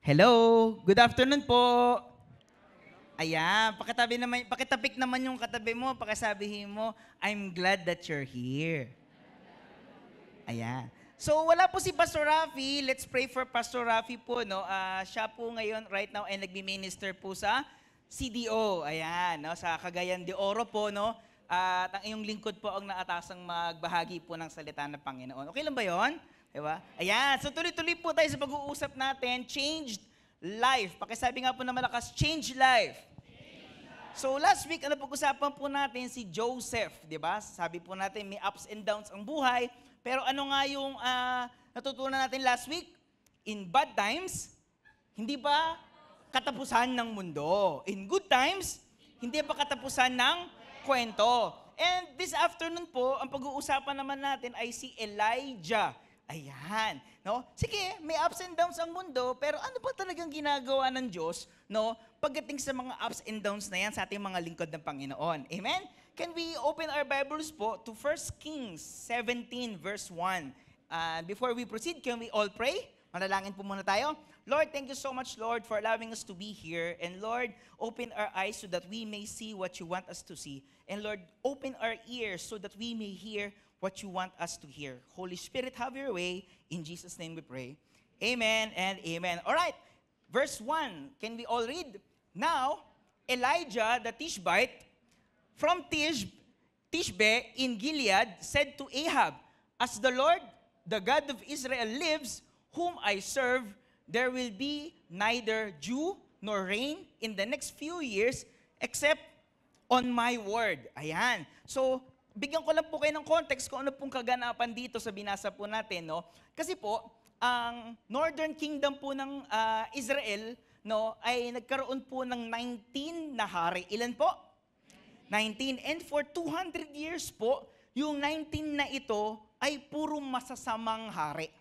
Hello, good afternoon po. Ayan, pakitapik naman yung katabi mo, pakisabihin mo, I'm glad that you're here. Ayan. So wala po si Pastor Rafi. Let's pray for Pastor Rafi po, no. Siya po ngayon right now ay nagmi-minister po sa CDO. Ayan, no, sa Cagayan de Oro po, no. At ang iyong lingkod po ang naatasang magbahagi po ng salita ng Panginoon. Okay lang ba 'yon? 'Di ba? Ayan, so tuloy-tuloy po tayo sa pag-uusap natin, changed life. Pakisabi nga po na malakas, change life. So last week, pag-usapan po natin si Joseph, di ba? Sabi po natin, may ups and downs ang buhay. Pero ano nga yung natutunan natin last week? In bad times, hindi ba katapusan ng mundo? In good times, hindi ba katapusan ng kwento? And this afternoon po, ang pag-uusapan naman natin ay si Elijah. Ayan, no? Sige, may ups and downs ang mundo, pero ano ba talagang ginagawa ng Diyos, no? Pagdating sa mga ups and downs na yan sa ating mga lingkod ng Panginoon. Amen? Can we open our Bibles po to 1 Kings 17 verse 1? Before we proceed, can we all pray? Manalangin po muna tayo. Lord, thank you so much, Lord, for allowing us to be here. And Lord, open our eyes so that we may see what you want us to see. And Lord, open our ears so that we may hear what you want us to hear. Holy Spirit, have your way. In Jesus' name we pray. Amen and amen. All right, verse 1. Can we all read? Now, Elijah the Tishbite from Tishbe in Gilead said to Ahab, as the Lord, the God of Israel lives, whom I serve, there will be neither dew nor rain in the next few years except on my word. Ayan. So, bigyan ko lang po kayo ng context kung ano pong kaganapan dito sa binasa po natin, no? Kasi po, ang Northern Kingdom po ng Israel, no, ay nagkaroon po ng 19 na hari. Ilan po? 19. And for 200 years po, yung 19 na ito ay puro masasamang hari.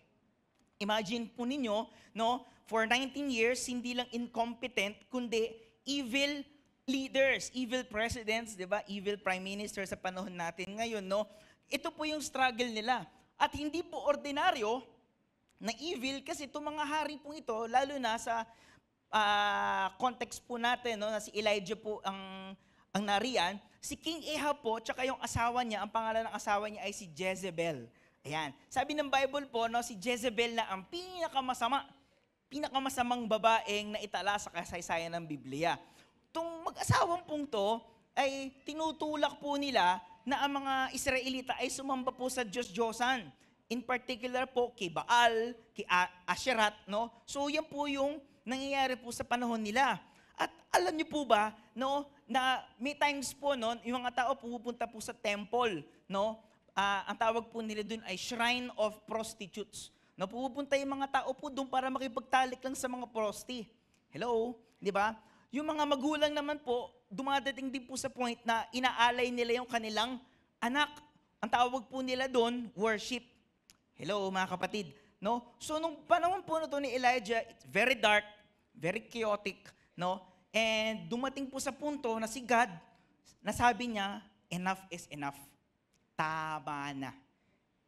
Imagine po ninyo, no, for 19 years, hindi lang incompetent, kundi evil leaders, evil presidents, 'di ba? Evil prime minister sa panahon natin ngayon, no? Ito po yung struggle nila. At hindi po ordinaryo na evil kasi itong mga hari po ito, lalo na sa context po natin, no, na si Elijah po ang nariyan, si King Ahab po, tsaka yung asawa niya, ang pangalan ng asawa niya ay si Jezebel. Ayan. Sabi ng Bible po, no, si Jezebel na ang pinakamasamang babaeng naitala sa kasaysayan ng Biblia. Itong mag-asawang pong to ay tinutulak po nila na ang mga Israelita ay sumamba po sa Diyos-Diyosan. In particular po kay Baal, kay Asherat, no? So yan po yung nangyayari po sa panahon nila. At alam niyo po ba, no, na may times po, no, yung mga tao pupunta po sa temple, no? Ang tawag po nila doon ay Shrine of Prostitutes. No, pupunta yung mga tao po doon para makipagtalik lang sa mga prosti. Hello? Di ba? Yung mga magulang naman po, dumadating din po sa point na inaalay nila yung kanilang anak. Ang tawag po nila doon, worship. Hello mga kapatid. No? So nung panahon po na to ni Elijah, it's very dark, very chaotic, no? And dumating po sa punto na si God, nasabi niya, enough is enough. Tama na.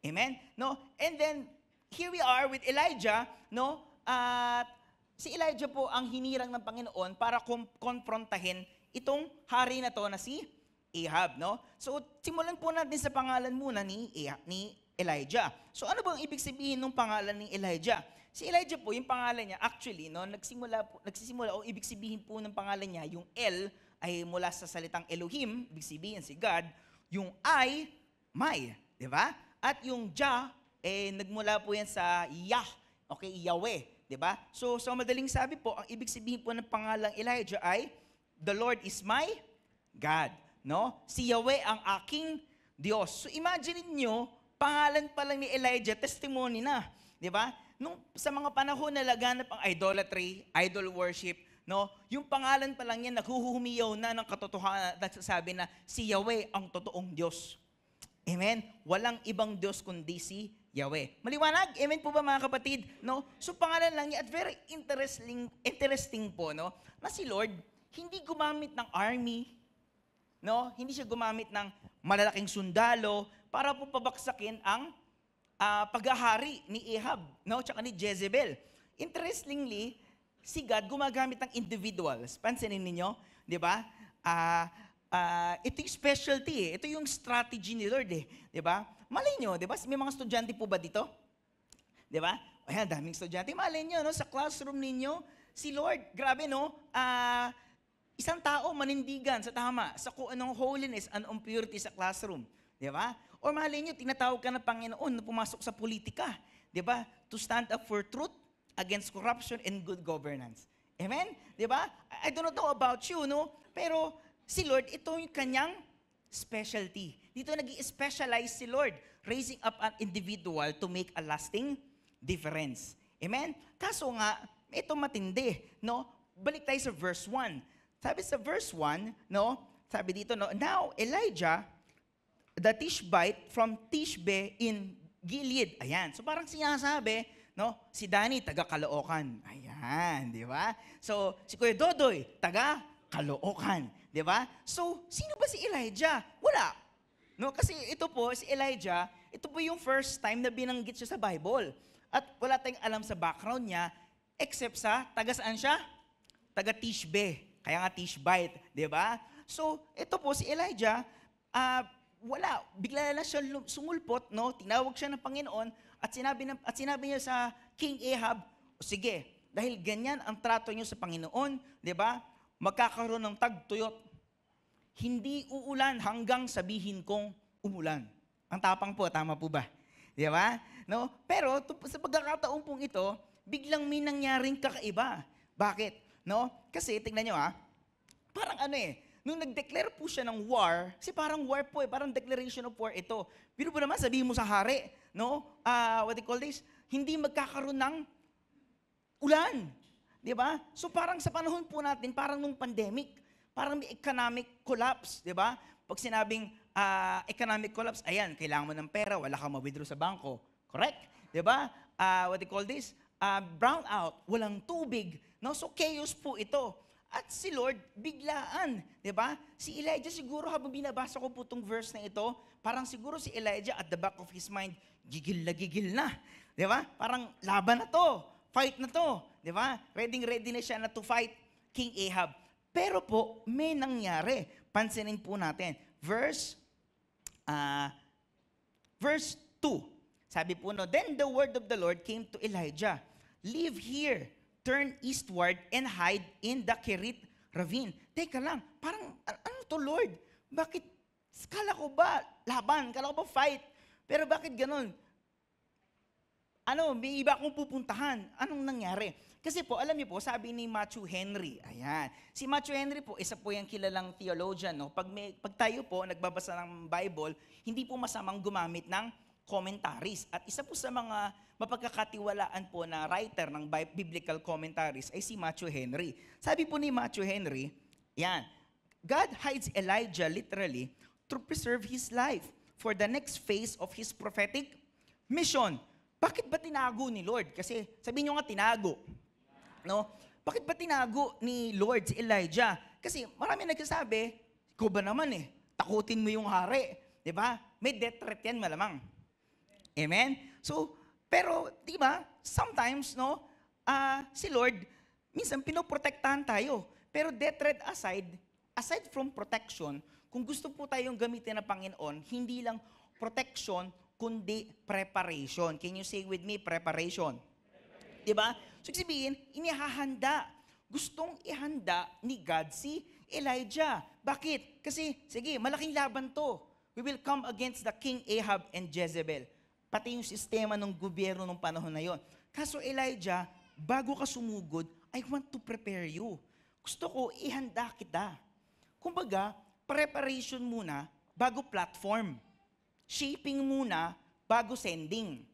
Amen? No? And then, here we are with Elijah, no? At si Elijah po ang hinirang ng Panginoon para konfrontahin itong hari na to na si Ahab, no? So, simulan po natin sa pangalan muna ni Elijah. So, ano bang ibig sabihin ng pangalan ni Elijah? Si Elijah po, yung pangalan niya, actually, no, nagsisimula o ibig sabihin po ng pangalan niya, yung El ay mula sa salitang Elohim, ibig sabihin si God, yung I, my, di ba? At yung Jah, nagmula po yan sa Yah, okay, Yahweh. Diba? So, madaling sabi po, ang ibig sabihin po ng pangalang Elijah ay, the Lord is my God. No? Si Yahweh ang aking Diyos. So, imagine niyo pangalan pa lang ni Elijah, testimony na. Diba? Nung sa mga panahon na laganap ang idolatry, idol worship, no? Yung pangalan pa lang yan, naghuhumiyaw na ng katotohanan at nagsasabi na si Yahweh ang totoong Diyos. Amen? Walang ibang Diyos kundi si Yahweh. Maliwanag? Amen po ba mga kapatid? No? So pangalan lang niya at very interesting po, no? Na si Lord, hindi gumamit ng army, no? Hindi siya gumamit ng malalaking sundalo para po pabaksakin ang paghahari ni Ahab, no? Tsaka ni Jezebel. Interestingly, si God gumagamit ng individuals. Pansinin ninyo, di ba? Ito yung specialty Ito yung strategy ni Lord Di ba? Malay nyo, di ba? May mga estudyante po ba dito? Di ba? Ayan, daming estudyante. Malay nyo, no? Sa classroom ninyo, si Lord, grabe no? Isang tao manindigan sa tama, sa kung anong holiness and purity sa classroom. Di ba? Or malay nyo, tinatawag ka ng Panginoon na pumasok sa politika. Di ba? To stand up for truth against corruption and good governance. Amen? Di ba? I don't know about you, no? Pero si Lord, ito yung kanyang specialty. Dito nag-specialize si Lord, raising up an individual to make a lasting difference. Amen? Kaso nga, ito matindi, no? Balik tayo sa verse 1. Sabi sa verse 1, no? Sabi dito, no? Now, Elijah, the Tishbite from Tishbe in Gilead. Ayan. So parang sinasabi, no? Si Danny, taga Caloocan. Ayan, di ba? So, si Kuya Dodoy, taga Caloocan. Di ba? So, sino ba si Elijah? Wala. No? Kasi ito po, si Elijah, ito po yung first time na binanggit siya sa Bible. At wala tayong alam sa background niya, except sa, taga saan siya? Taga Tishbe. Kaya nga Tishbite. Di ba? So, ito po si Elijah, wala, bigla na siya sumulpot, no? Tinawag siya ng Panginoon at sinabi niya sa King Ahab, sige, dahil ganyan ang trato niyo sa Panginoon, 'di ba? Magkakaroon ng tagtuyot. Hindi uulan hanggang sabihin kong umulan. Ang tapang po, tama po ba? 'Di ba? No? Pero sa pagkakataon pong ito, biglang may nangyaring kakaiba. Bakit? No? Kasi tingnan niyo parang nung nag-declare po siya ng war, kasi parang war po parang declaration of war ito. Pero po naman, sabihin mo sa hari, no? What do you call this? Hindi magkakaroon ng ulan. Di ba? So parang sa panahon po natin, parang nung pandemic, parang may economic collapse, di ba? Pag sinabing economic collapse, ayan, kailangan mo ng pera, wala kang ma-withdraw sa bangko. Correct? Di ba? What do you call this? Brownout, walang tubig. No? So chaos po ito. At si Lord, biglaan, di ba? Si Elijah siguro habang binabasa ko po itong verse na ito, parang siguro si Elijah at the back of his mind, gigil na. Di ba? Parang laban na to, fight na to, di ba? Ready na siya na to fight King Ahab. Pero po, may nangyari. Pansinin po natin. Verse 2. Sabi po, no, then the word of the Lord came to Elijah, "Live here, turn eastward and hide in the Kerit ravine." Teka lang, parang, ano to Lord? Bakit, kala ko ba laban? Kala ko ba fight? Pero bakit ganun? May iba akong pupuntahan. Anong nangyari? Kasi po, alam niyo po, sabi ni Matthew Henry, ayan. Si Matthew Henry po, isa po yung kilalang theologian, no? Pag tayo po nagbabasa ng Bible, hindi po masamang gumamit ng commentaries. At isa po sa mga mapagkakatiwalaan po na writer ng biblical commentaries ay si Matthew Henry. Sabi po ni Matthew Henry, yan, God hides Elijah literally to preserve his life for the next phase of his prophetic mission. Bakit ba tinago ni Lord? Kasi sabihin nyo nga tinago. No? Bakit ba tinago ni Lord si Elijah? Kasi marami nagsasabi, ikaw ba naman takutin mo yung hari. Diba? May death threat yan malamang. Amen? So, pero, di ba, sometimes, no, si Lord, minsan pinoprotektahan tayo. Pero death threat aside from protection, kung gusto po tayong gamitin ng Panginoon, hindi lang protection, kundi preparation. Can you say with me, preparation? Di ba? So, sabihin, inihahanda. Gustong ihanda ni God si Elijah. Bakit? Kasi, sige, malaking laban to. We will come against the King Ahab and Jezebel. Pati yung sistema ng gobyerno ng panahon na yon. Kaso Elijah, bago ka sumugod, I want to prepare you. Gusto ko ihanda kita. Kumbaga, preparation muna bago platform. Shaping muna bago sending.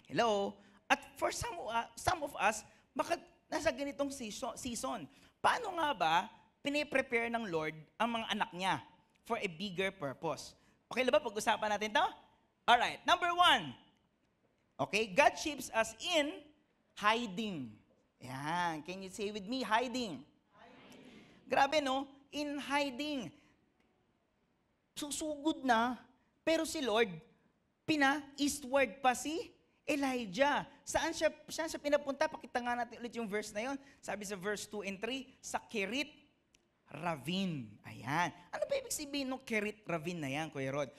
Hello? At for some of us, bakit nasa ganitong season? Paano nga ba piniprepare ng Lord ang mga anak niya for a bigger purpose? Okay na ba? Pag-usapan natin to? Alright, number 1. Okay, God shapes us in hiding. Yan. Can you say with me, hiding? Grabe, no? In hiding. Susugod na, pero si Lord, pina-eastward pa si Elijah. Saan siya pinapunta? Pakita nga natin ulit yung verse na yon. Sabi sa verse 2 and 3, sa Kerit Ravine. Ayan. Ano ba ibig sabihin ng Kerit Ravine na yan, Kuya Rod?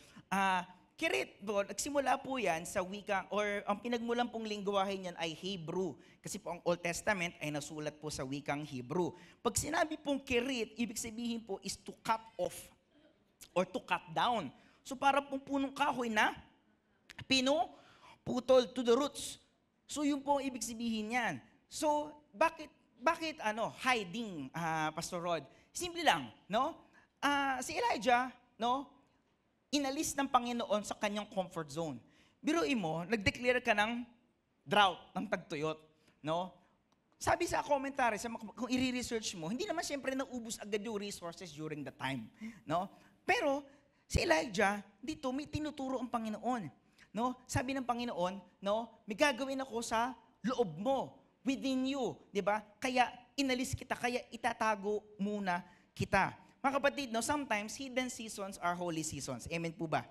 Kerit, nagsimula po yan sa wika, or ang pinagmulan pong lingwahe niyan ay Hebrew. Kasi po ang Old Testament ay nasulat po sa wikang Hebrew. Pag sinabi pong Kerit, ibig sabihin po is to cut off or to cut down. So para pong punong kahoy na pinuputol to the roots. So yun po ang ibig sabihin niyan. So bakit hiding, Pastor Rod? Simple lang, no? Si Elijah, no? Inalis ng Panginoon sa kanyang comfort zone. Biruin mo, nag-declare ka ng drought, ng tagtuyot, no? Sabi sa commentary, kung i-research mo, hindi naman siyempre naubos agad yung resources during the time, no? Pero si Elijah, dito may tinuturo ang Panginoon, no? Sabi ng Panginoon, no, may gagawin ako sa loob mo, within you, 'di ba? Kaya inalis kita, kaya itatago muna kita. Mga kapatid, no, sometimes hidden seasons are holy seasons. Amen po ba?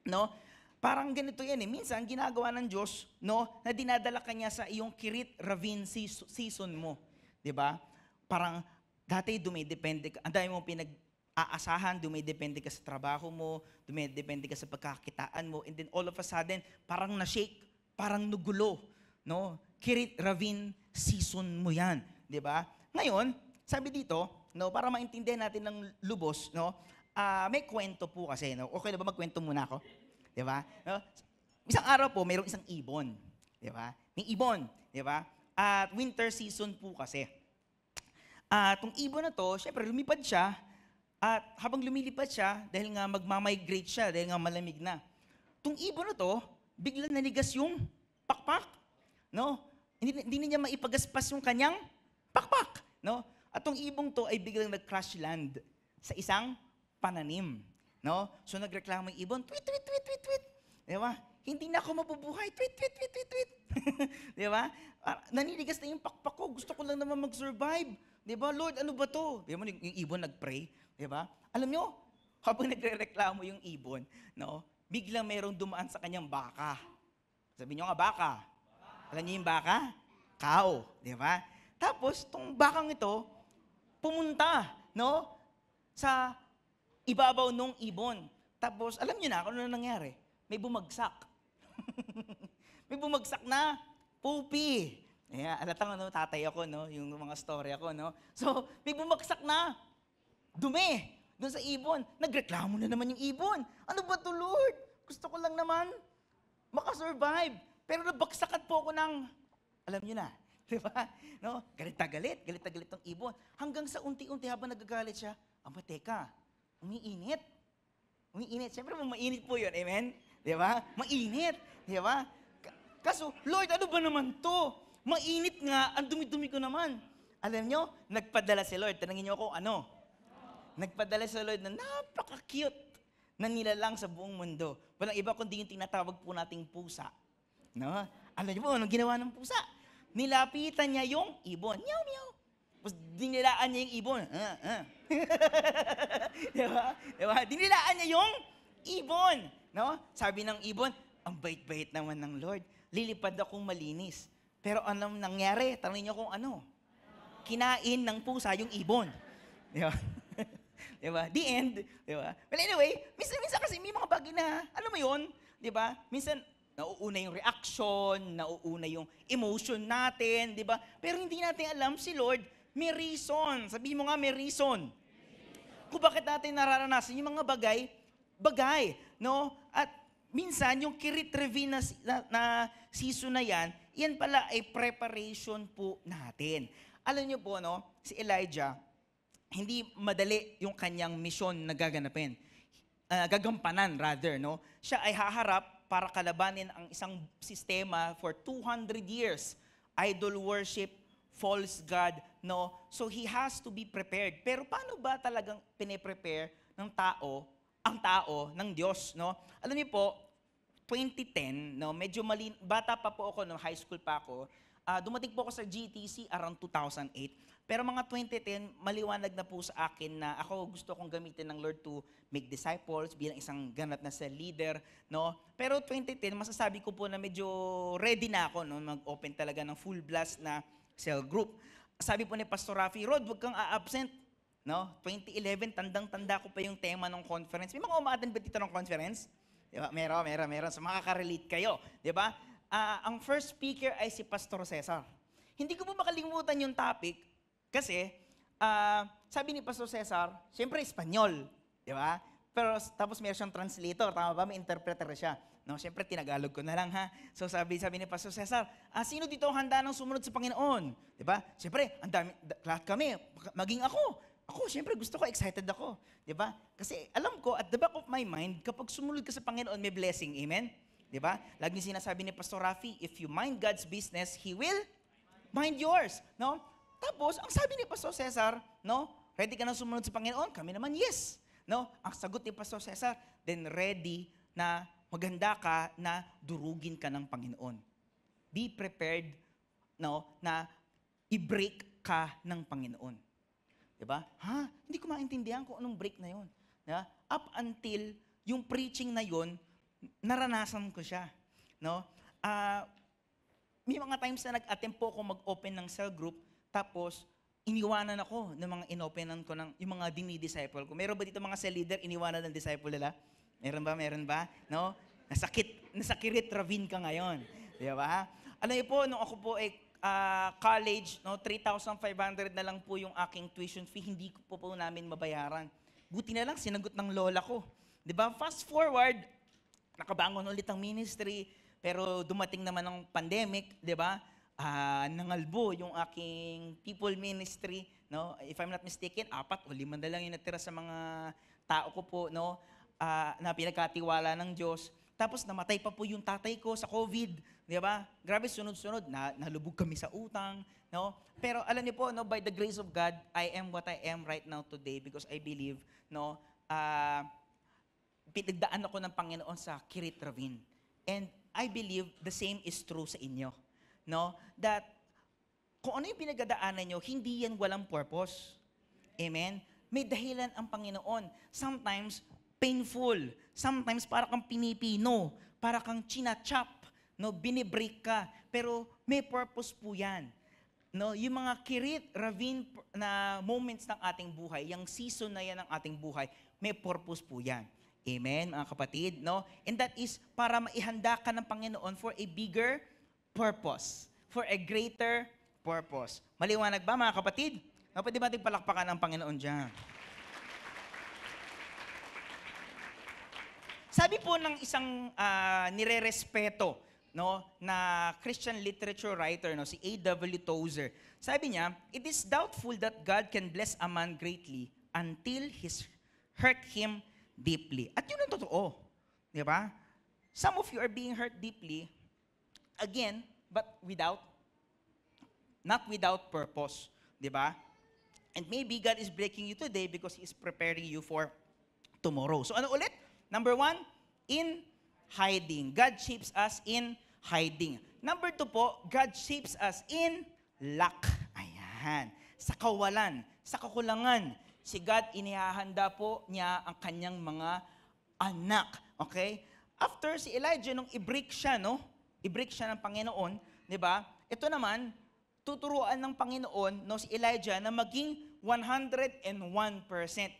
No? Parang ganito yan eh. Minsan, ginagawa ng Diyos, no, na dinadala ka niya sa iyong Kerit Ravine season mo. 'Di ba? Parang dati dumidepende ka, ang dami mong pinag-aasahan, dumidepende ka sa trabaho mo, dumidepende ka sa pagkakitaan mo, and then all of a sudden, parang na-shake, parang nagulo, no? Kerit Ravine season mo yan. 'Di ba? Ngayon, sabi dito, no, para maintindihan natin ng lubos, no, may kwento po kasi, no. Okay na ba magkwento muna ako? 'Di ba? No? Isang araw po, mayroong isang ibon, 'di ba? May ibon, 'di ba? At winter season po kasi. Tong ibon na to, syempre lumipad siya, at habang lumilipad siya, dahil nga magmamigrate siya, dahil nga malamig na. Tong ibon na to, biglang nanigas yung pakpak, no? Hindi niya maipagaspas yung kanyang pakpak, no? At tong ibong to ay biglang nag-crash land sa isang pananim, no? So nagreklamo yung ibon, tweet, tweet, tweet, tweet, tweet. Di ba? Hindi na ako mabubuhay, tweet, tweet, tweet, tweet, tweet. Di ba? Naninigas na yung pakpak ko, gusto ko lang naman mag-survive. Di ba? Lord, ano ba to? Di ba? Yung ibon nag-pray, di ba? Alam nyo, habang nagre-reklamo yung ibon, no? Biglang mayroong dumaan sa kanyang baka. Sabi nyo nga, baka. Alam niyo yung baka? Cow, di ba? Tapos, tong bakang ito, pumunta, no? Sa ibabaw nung ibon. Tapos, alam niyo na kung ano nangyari. May bumagsak. May bumagsak na pupi. Ayan, alatang ano, tatay ako, no? Yung mga story ako, no? So, may bumagsak na dumi doon sa ibon. Nagreklamo na naman yung ibon. Ano ba to, Lord? Gusto ko lang naman makasurvive. Pero nabagsakan po ako ng, alam niyo na, di ba? No? Galit na galit ng ibon. Hanggang sa unti-unti habang nagagalit siya, teka, umiinit. Umiinit. Siyempre, mainit po yun, amen? Di ba? Mainit, di ba? Kaso, Lord, ano ba naman to? Mainit nga, ang dumi-dumi ko naman. Alam nyo, nagpadala si Lord. Tanangin nyo ako, ano? Nagpadala si Lord na napaka-cute na nilalang sa buong mundo. Walang iba kundi yung tinatawag po nating pusa. No? Alam niyo po, anong ginawa ng pusa? Nilapitan niya yung ibon. Meow, meow. Tapos dinilaan niya yung ibon. Diba? Diba? Dinilaan niya yung ibon. No? Sabi ng ibon, ang bait-bait naman ng Lord. Lilipad akong malinis. Pero anong nangyari? Tanongin niyo kung ano. Kinain ng pusa yung ibon. Diba? Diba? The end. Diba? Well, anyway, minsan kasi may mga bagay na, alam mo yun, diba? Minsan, nauuna yung reaction, nauuna yung emotion natin, di ba? Pero hindi natin alam si Lord, may reason. Sabihin mo nga, may reason. Kung bakit natin nararanasan yung mga bagay, no? At minsan, yung Kerit Ravine na season na yan pala ay preparation po natin. Alam niyo po, no? Si Elijah, hindi madali yung kanyang mission na gagampanan rather, no? Siya ay haharap para kalabanin ang isang sistema for 200 years. Idol worship, false god, no? So he has to be prepared. Pero paano ba talagang pine-prepare ng ang tao ng Diyos, no? Alam niyo po, 2010, no, medyo bata pa po ako, no, high school pa ako, dumating po ako sa GTC around 2008. Pero mga 2010, maliwanag na po sa akin na ako gusto kong gamitin ng Lord to make disciples bilang isang ganap na cell leader, no? Pero 2010, masasabi ko po na medyo ready na ako, no? Mag-open talaga ng full blast na cell group. Sabi po ni Pastor Rafi, Rod, wag kang a-absent. No? 2011, tandang-tanda ko pa yung tema ng conference. May mga umaattend ba dito ng conference? Diba? Meron. So makaka-relate kayo. Diba? Ang first speaker ay si Pastor Cesar. Hindi ko po makalimutan yung topic kasi sabi ni Pastor Cesar, siyempre Espanyol. Diba? Pero tapos meron siyang translator, tama ba? May interpreter siya. No, siyempre tinagalog ko na lang ha. So sabi ni Pastor Cesar, sino dito ang handa ng sumunod sa Panginoon? 'Di ba? Siyempre, ang dami lahat kami, maging ako. Ako, siyempre gusto ko, excited ako, 'di ba? Kasi alam ko at the back of my mind, kapag sumunod ka sa Panginoon, may blessing. Amen? 'Di ba? Laging sinasabi ni Pastor Rafi, if you mind God's business, He will mind yours, no? Tapos, ang sabi ni Pastor Cesar, no? Ready ka na sumunod sa Panginoon? Kami naman, yes. No? Ang sagot ni Pastor Cesar, then ready na maganda ka na durugin ka ng Panginoon. Be prepared, no, na i-break ka ng Panginoon. Diba? Hindi ko maintindihan kung anong break na yun. Diba? Up until yung preaching na yun, naranasan ko siya. No? May mga times na nag-attempt po ako mag-open ng cell group, tapos iniwanan ako ng mga inopenan ko ng yung mga dinidisciple ko. Meron ba dito mga cell leader iniwanan ng disciple nila? Meron ba? No? Nasakirit ravine ka ngayon. Di ba? Alam niyo po, nung ako po college, no, 3,500 na lang po yung aking tuition fee, hindi ko po namin mabayaran. Buti na lang, sinagot ng lola ko. Di ba? Fast forward, nakabangon ulit ang ministry, pero dumating naman ang pandemic, di ba? Nangalbo yung aking people ministry, no? If I'm not mistaken, 4 o 5 na lang yung natira sa mga tao ko po, no? Na pinagkatiwala ng Diyos. Tapos namatay pa po yung tatay ko sa COVID, di ba? Grabe, sunod-sunod, nalubog kami sa utang, no? Pero alam niyo po, no, by the grace of God, I am what I am right now today because I believe, no, pinagdaan ako ng Panginoon sa Kirit Ravine. And I believe the same is true sa inyo. No? That kung ano yung pinagdadaanan nyo, hindi yan walang purpose. Amen? May dahilan ang Panginoon. Sometimes, painful. Sometimes, para kang pinipino. Para kang chinachop. No? Binibreak ka. Pero may purpose po yan. No? Yung mga Kirit Ravine na moments ng ating buhay, yung season na yan ng ating buhay, may purpose po yan. Amen, mga kapatid? No? And that is para maihanda ka ng Panginoon for a bigger purpose, for a greater purpose. Maliwanag ba, mga kapatid? No, pwede ba natin palakpakan ang Panginoon dyan? Sabi po ng isang nire-respeto, no, na Christian literature writer, no, si A.W. Tozer, sabi niya, it is doubtful that God can bless a man greatly until he's hurt him deeply. At yun ang totoo. Di ba? Some of you are being hurt deeply, again, but not without purpose. Di ba? And maybe God is breaking you today because He is preparing you for tomorrow. So ano ulit? Number 1, in hiding. God shapes us in hiding. Number 2 po, God shapes us in lack. Ayan. Sa kawalan, sa kakulangan. Si God, inihahanda po niya ang kanyang mga anak. Okay? After si Elijah, nung i-break siya, no? I-break siya ng Panginoon, di ba? Ito naman, tuturuan ng Panginoon, no, si Elijah na maging 101%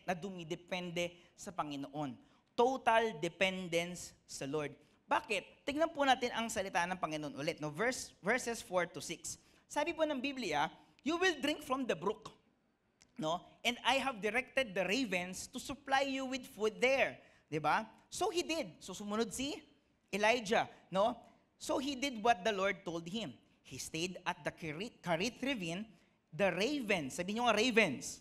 na dumidepende sa Panginoon. Total dependence sa Lord. Bakit? Tingnan po natin ang salita ng Panginoon ulit, no? Verses 4 to 6. Sabi po ng Biblia, you will drink from the brook, no? And I have directed the ravens to supply you with food there. Di ba? So he did. So sumunod si Elijah, no? So he did what the Lord told him. He stayed at the Kerit Ravine. The ravens, sabi niyo nga ravens,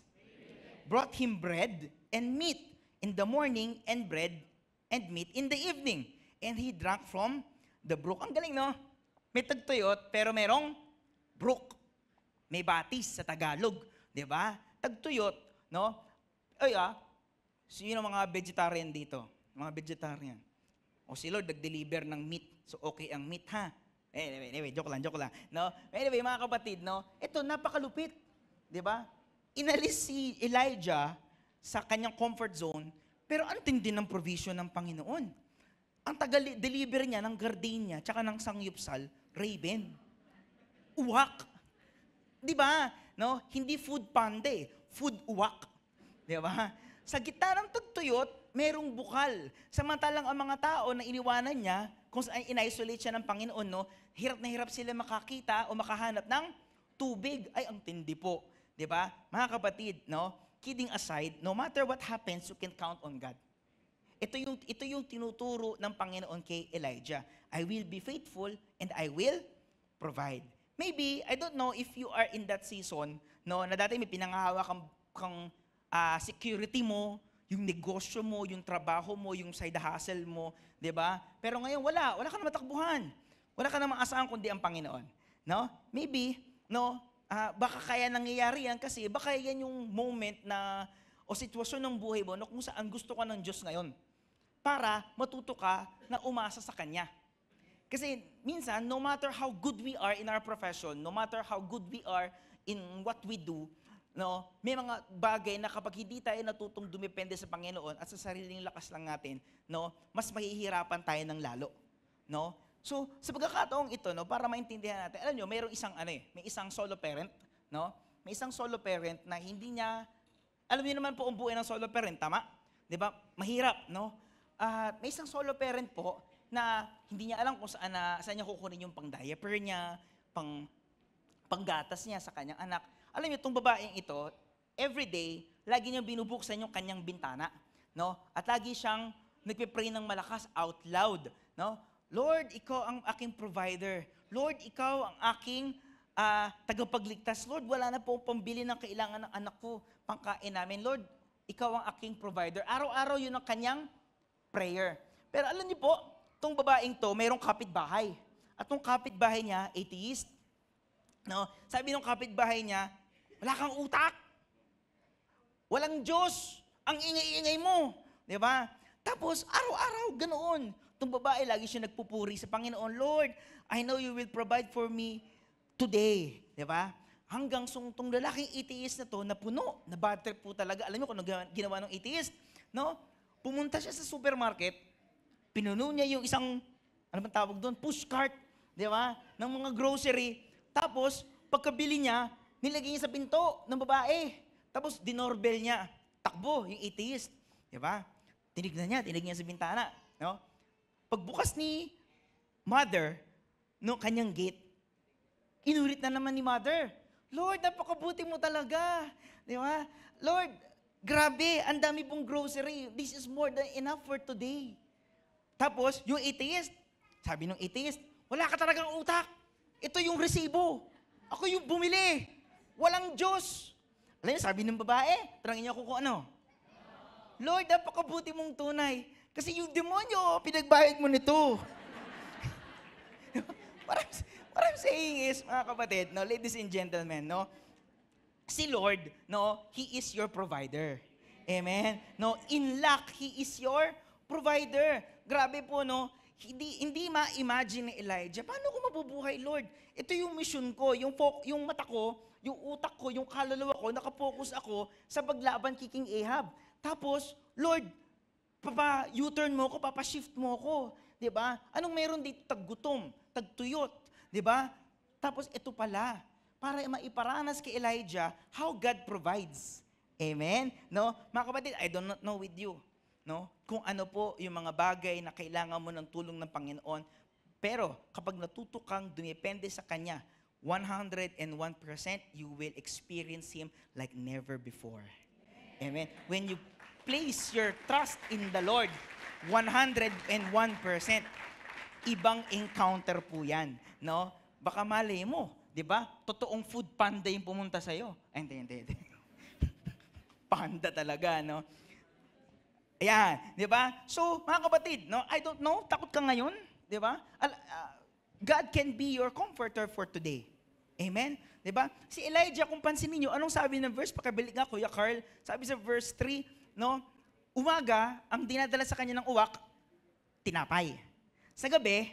brought him bread and meat in the morning and bread and meat in the evening. And he drank from the brook. Ang galing, no? May tagtuyot, pero merong brook. May batis sa Tagalog. Di ba? Tagtuyot, no? Sino mga vegetarian dito? Mga vegetarian. O si Lord nag-deliver ng meat. So okay ang meat, ha? Anyway, joke lang. No? Anyway, mga kapatid, no? Ito, napakalupit. Di ba? Inalis si Elijah sa kanyang comfort zone, pero ang tindi ng provision ng Panginoon. Ang taga-deliver niya ng gardenia, tsaka ng sangyupsal, raven. Uwak. Di ba? No? Hindi food panda food uwak. Di ba? Sa gitna ng tagtuyot, merong bukal. Samantalang ang mga tao na iniwanan niya, kung saan in-isolate siya ng Panginoon, no, hirap na hirap sila makakita o makahanap ng tubig. Ay, ang tindi po. Di ba? Mga kapatid, no, kidding aside, no matter what happens, you can count on God. Ito yung tinuturo ng Panginoon kay Elijah. I will be faithful and I will provide. Maybe, I don't know if you are in that season, no, na dati may pinangahawa kang security mo, yung negosyo mo, yung trabaho mo, yung side hustle mo, 'di ba? Pero ngayon wala ka na matakbuhan. Wala ka na maasahan kundi ang Panginoon, no? Maybe, no, baka kaya nangyayari yan kasi baka yan yung moment na o sitwasyon ng buhay mo na kung saan gusto ka ng Diyos ngayon para matuto ka na umasa sa Kanya. Kasi minsan, no matter how good we are in our profession, no matter how good we are in what we do, no, may mga bagay na kapag hindi tayo natutong dumepende sa Panginoon at sa sariling lakas lang natin, no, mas mahihirapan tayo ng lalo, no? So, sa pagkakataong ito, no, para maintindihan natin, alam nyo, may isang solo parent, no? May isang solo parent na hindi niya, alam niyo naman po ang buhay ng solo parent, tama? 'Di ba? Mahirap, no? At may isang solo parent po na hindi niya alam kung saan niya kukunin yung pang-diaper niya, panggatas niya sa kanyang anak. Alam niyo, itong babaeng ito, everyday, lagi niyang binubuksan yung kanyang bintana, no? At lagi siyang nagpe-pray ng malakas out loud, no? Lord, ikaw ang aking provider. Lord, ikaw ang aking tagapagligtas. Lord, wala na po pambili ng kailangan ng anak ko, pangkain namin. Lord, ikaw ang aking provider. Araw-araw yun ang kanyang prayer. Pero alam niyo po, itong babaeng to, mayroong kapitbahay. At itong kapitbahay niya, atheist. No? Sabi ng kapitbahay niya, wala kang utak. Walang Diyos. Ang ingay-ingay mo. Di ba? Tapos, araw-araw, ganoon. Itong babae, lagi siya nagpupuri sa Panginoon, Lord, I know you will provide for me today. Di ba? Hanggang itong lalaking atheist na to, na puno, na bad trip po talaga. Alam niyo kung ano ginawa ng atheist? No? Pumunta siya sa supermarket, pinuno niya yung isang, ano bang tawag doon? Push cart. Di ba? Ng mga grocery. Tapos, pagkabili niya, nilagay niya sa pinto ng babae. Tapos, dinorbell niya. Takbo, yung atheist. Di ba? Tinignan niya sa bintana. No? Pagbukas ni mother, no, kanyang gate, inulit na naman ni mother. Lord, napakabuti mo talaga. Di ba? Lord, grabe, ang dami pong grocery. This is more than enough for today. Tapos, yung atheist, sabi ng atheist, wala ka talagang utak. Ito yung resibo. Ako yung bumili. Walang Diyos. Alam niyo, sabi ng babae, tarangin niyo ako kung ano. Lord, napakabuti mong tunay. Kasi yung demonyo, pinagbayad mo nito. What I'm saying is, mga kapatid, no, ladies and gentlemen, no, si Lord, no, He is your provider. Amen? No, in lack, He is your provider. Grabe po, no, hindi ma-imagine ni Elijah, paano ko mabubuhay, Lord? Ito yung mission ko, yung mata ko, yung utak ko, yung kaluluwa ko, nakapokus ako sa paglaban kay Ahab. Tapos, Lord, U-turn mo ko, shift mo ko. Diba? Anong meron dito? Taggutom, tagtuyot. Diba? Tapos ito pala, para maiparanas kay Elijah how God provides. Amen? No? Mga kapatid, I do not know with you, no, kung ano po yung mga bagay na kailangan mo ng tulong ng Panginoon. Pero kapag natuto kang dumepende sa Kanya, 101% you will experience Him like never before. Amen? When you place your trust in the Lord, 101%, ibang encounter po yan, no? Baka malay mo, di ba? Totoong food panda yung pumunta sa'yo. Ay, hindi. Panda talaga, no? Ayan, di ba? So, mga kapatid, no? I don't know, takot ka ngayon, di ba? God can be your comforter for today. Amen? Di ba? Si Elijah, kung pansinin niyo, anong sabi ng verse? Pakabalik nga, Kuya Carl. Sabi sa verse 3, no? Umaga, ang dinadala sa kanya ng uwak, tinapay. Sa gabi,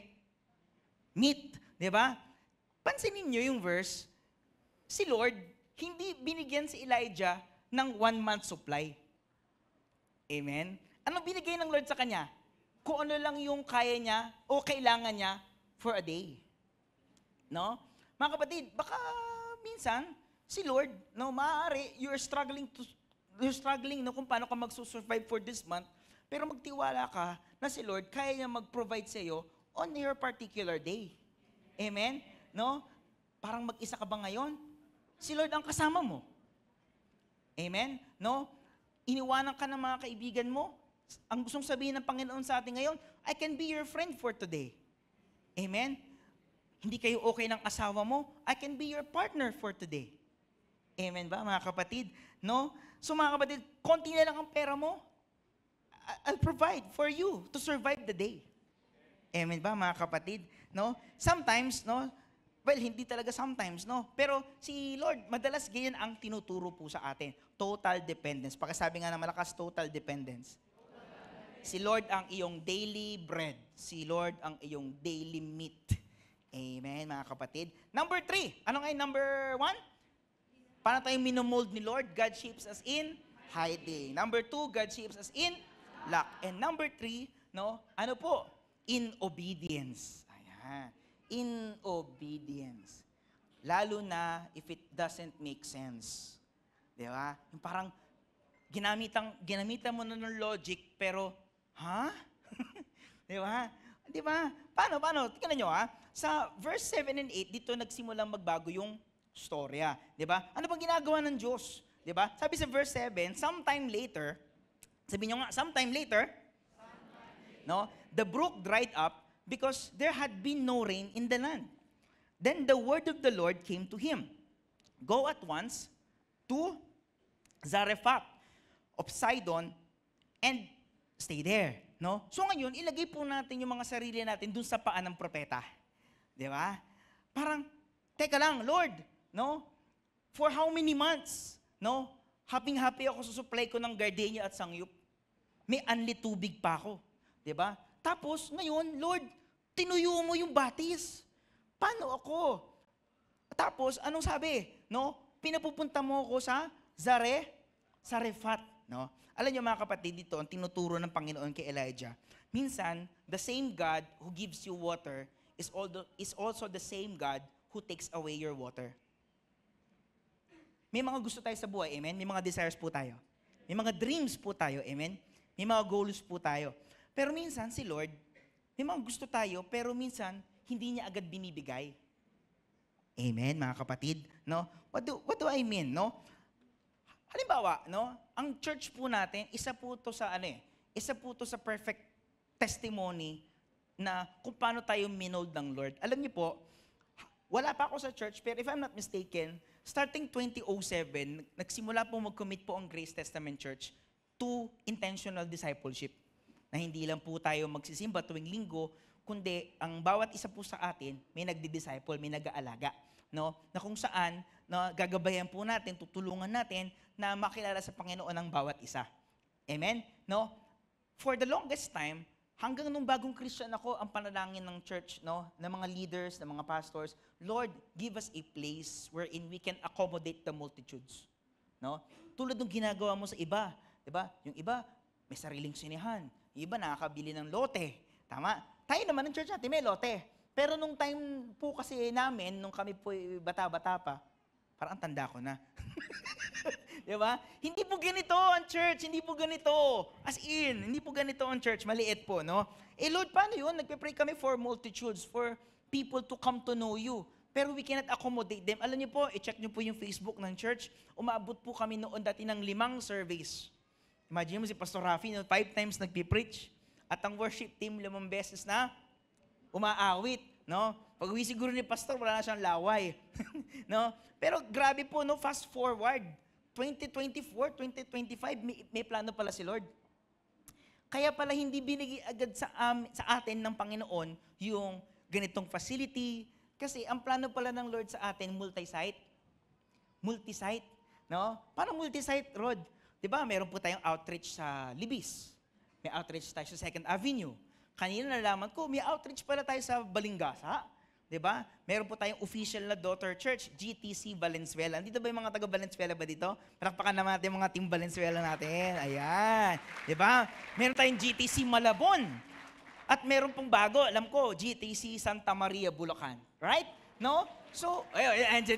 meat. Di ba? Pansinin niyo yung verse, si Lord, hindi binigyan si Elijah ng 1 month supply. Amen? Ano binigay ng Lord sa kanya? Kung ano lang yung kaya niya o kailangan niya for a day. No? Mga kapatid, baka minsan, si Lord, no, maaari, you're struggling no, kung paano ka magsusurvive for this month, pero magtiwala ka na si Lord, kaya niya mag-provide sa iyo on your particular day. Amen? No? Parang mag-isa ka ba ngayon? Si Lord ang kasama mo. Amen? No? Iniwanan ka ng mga kaibigan mo. Ang gustong sabihin ng Panginoon sa atin ngayon, I can be your friend for today. Amen? Hindi kayo okay ng asawa mo, I can be your partner for today. Amen ba, mga kapatid? No? So mga kapatid, konti na lang ang pera mo, I'll provide for you to survive the day. Amen ba, mga kapatid? No? Sometimes, no? Well, hindi talaga sometimes, no? Pero si Lord, madalas ganyan ang tinuturo po sa atin. Total dependence. Pagkasabi nga na malakas, total dependence. Si Lord ang iyong daily bread. Si Lord ang iyong daily meat. Amen, mga kapatid. Number 3. Ano nga yung number 1? Paano tayong minomold ni Lord? God shapes us in hiding. Number 2, God shapes us in lack. And number 3, no? Ano po? In obedience. Ayan. In obedience. Lalo na if it doesn't make sense. Di ba? Yung parang ginamitan mo na ng logic, pero, Di ba? Di ba? Paano? Tingnan nyo Sa verse 7 and 8, dito nagsimulang magbago yung storya. Di ba? Ano bang ginagawa ng Diyos? Di ba? Sabi sa verse 7, sometime later, sabi nyo nga, sometime later, no, the brook dried up because there had been no rain in the land. Then the word of the Lord came to him. Go at once to Zarephath of Sidon and stay there. No? So ngayon, ilagay po natin yung mga sarili natin dun sa paan ng propeta. Di ba? Parang, teka lang, Lord, no? For how many months? No? Happy ako sa supply ko ng gardenia at sangyup. May anli tubig pa ako. Di ba? Tapos, ngayon, Lord, tinuyo mo yung batis. Paano ako? Tapos, anong sabi? No? Pinapupunta mo ako sa Zarephath. No? Alam niyo mga kapatid, dito ang tinuturo ng Panginoon kay Elijah. Minsan, the same God who gives you water is also the same God who takes away your water. May mga gusto tayo sa buhay, amen? May mga desires po tayo. May mga dreams po tayo, amen? May mga goals po tayo. Pero minsan, si Lord, may mga gusto tayo, pero minsan, hindi niya agad binibigay. Amen, mga kapatid? No? What do I mean, no? Halimbawa, no, ang church po natin, isa po to sa perfect testimony na kung paano tayo minold ng Lord. Alam niyo po, wala pa ako sa church, pero if I'm not mistaken, starting 2007, nagsimula po mag-commit po ang Grace Testament Church to intentional discipleship. Na hindi lang po tayo magsisimba tuwing linggo, kundi ang bawat isa po sa atin, may nagdi-disciple, may nag-aalaga. No? Na kung saan, na gagabayan po natin, tutulungan natin na makilala sa Panginoon ang bawat isa. Amen? No? For the longest time, hanggang nung bagong Christian ako, ang panalangin ng church, no, ng mga leaders, ng mga pastors, Lord, give us a place wherein we can accommodate the multitudes. No? Tulad ng ginagawa mo sa iba, 'di ba? Yung iba may sariling sinihan, yung iba nakakabili ng lote. Tama? Tayo naman ng church natin may lote. Pero nung time po kasi namin, nung kami po bata-bata pa, parang ang tanda ko na. Di ba? Hindi po ganito ang church, hindi po ganito. As in, hindi po ganito ang church, maliit po, no? Eh Lord, paano yun? Nagpe-pray kami for multitudes, for people to come to know you. Pero we cannot accommodate them. Alam niyo po, i-check niyo po yung Facebook ng church, umaabot po kami noon dati ng 5 surveys. Imagine mo si Pastor Rafi, 5 times nagpipreach, at ang worship team 5 beses na umaawit, no? Pag-uwi siguro ni Pastor, wala na siyang laway. No? Pero grabe po, no? Fast forward. 2024, 2025, may plano pala si Lord. Kaya pala hindi binigay agad sa atin ng Panginoon yung ganitong facility. Kasi ang plano pala ng Lord sa atin, multi-site. Multi-site. No? Paano multi-site, Rod? Diba, meron po tayong outreach sa Libis. May outreach tayo sa 2nd Avenue. Kanina nalaman ko, may outreach pala tayo sa Balingasa. 'di ba? Meron po tayong official na daughter church, GTC Valenzuela. Dito ba yung mga taga Valenzuela ba dito? Palakpakan naman natin yung mga team Valenzuela natin. Ayan. 'Di ba? Meron tayong GTC Malabon. At meron pong bago, alam ko, GTC Santa Maria, Bulacan. Right? No? So,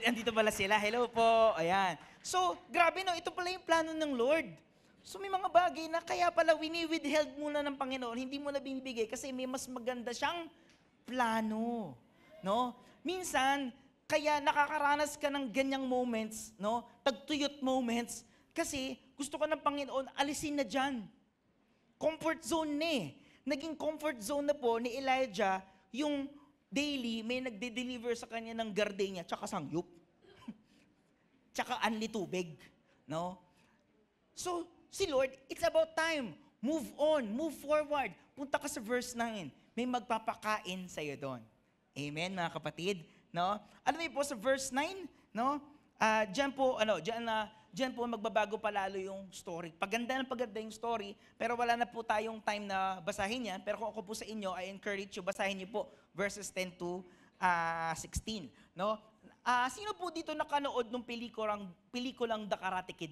andito pala sila. Hello po. Ayan. So, grabe no, ito pala yung plano ng Lord. So, may mga bagay na kaya pala wini-withheld muna ng Panginoon, hindi mo na binibigay kasi may mas maganda siyang plano. No? Minsan, kaya nakakaranas ka ng ganyang moments, no? Tagtuyot moments, kasi gusto ka ng Panginoon, alisin na dyan. Comfort zone na eh. Naging comfort zone na po ni Elijah, yung daily, may nagde-deliver sa kanya ng gardenia, tsaka sangyup. Tsaka anli tubig. No? So, si Lord, it's about time. Move on, move forward. Punta ka sa verse 9. May magpapakain sa'yo doon. Amen, mga kapatid. No? Alam niyo po sa verse 9, no? Diyan po magbabago palalo yung story. Paganda yung story, pero wala na po tayong time na basahin yan. Pero kung ako po sa inyo, I encourage you, basahin niyo po verses 10 to 16. No? Sino po dito nakanood ng pelikulang The Karate Kid?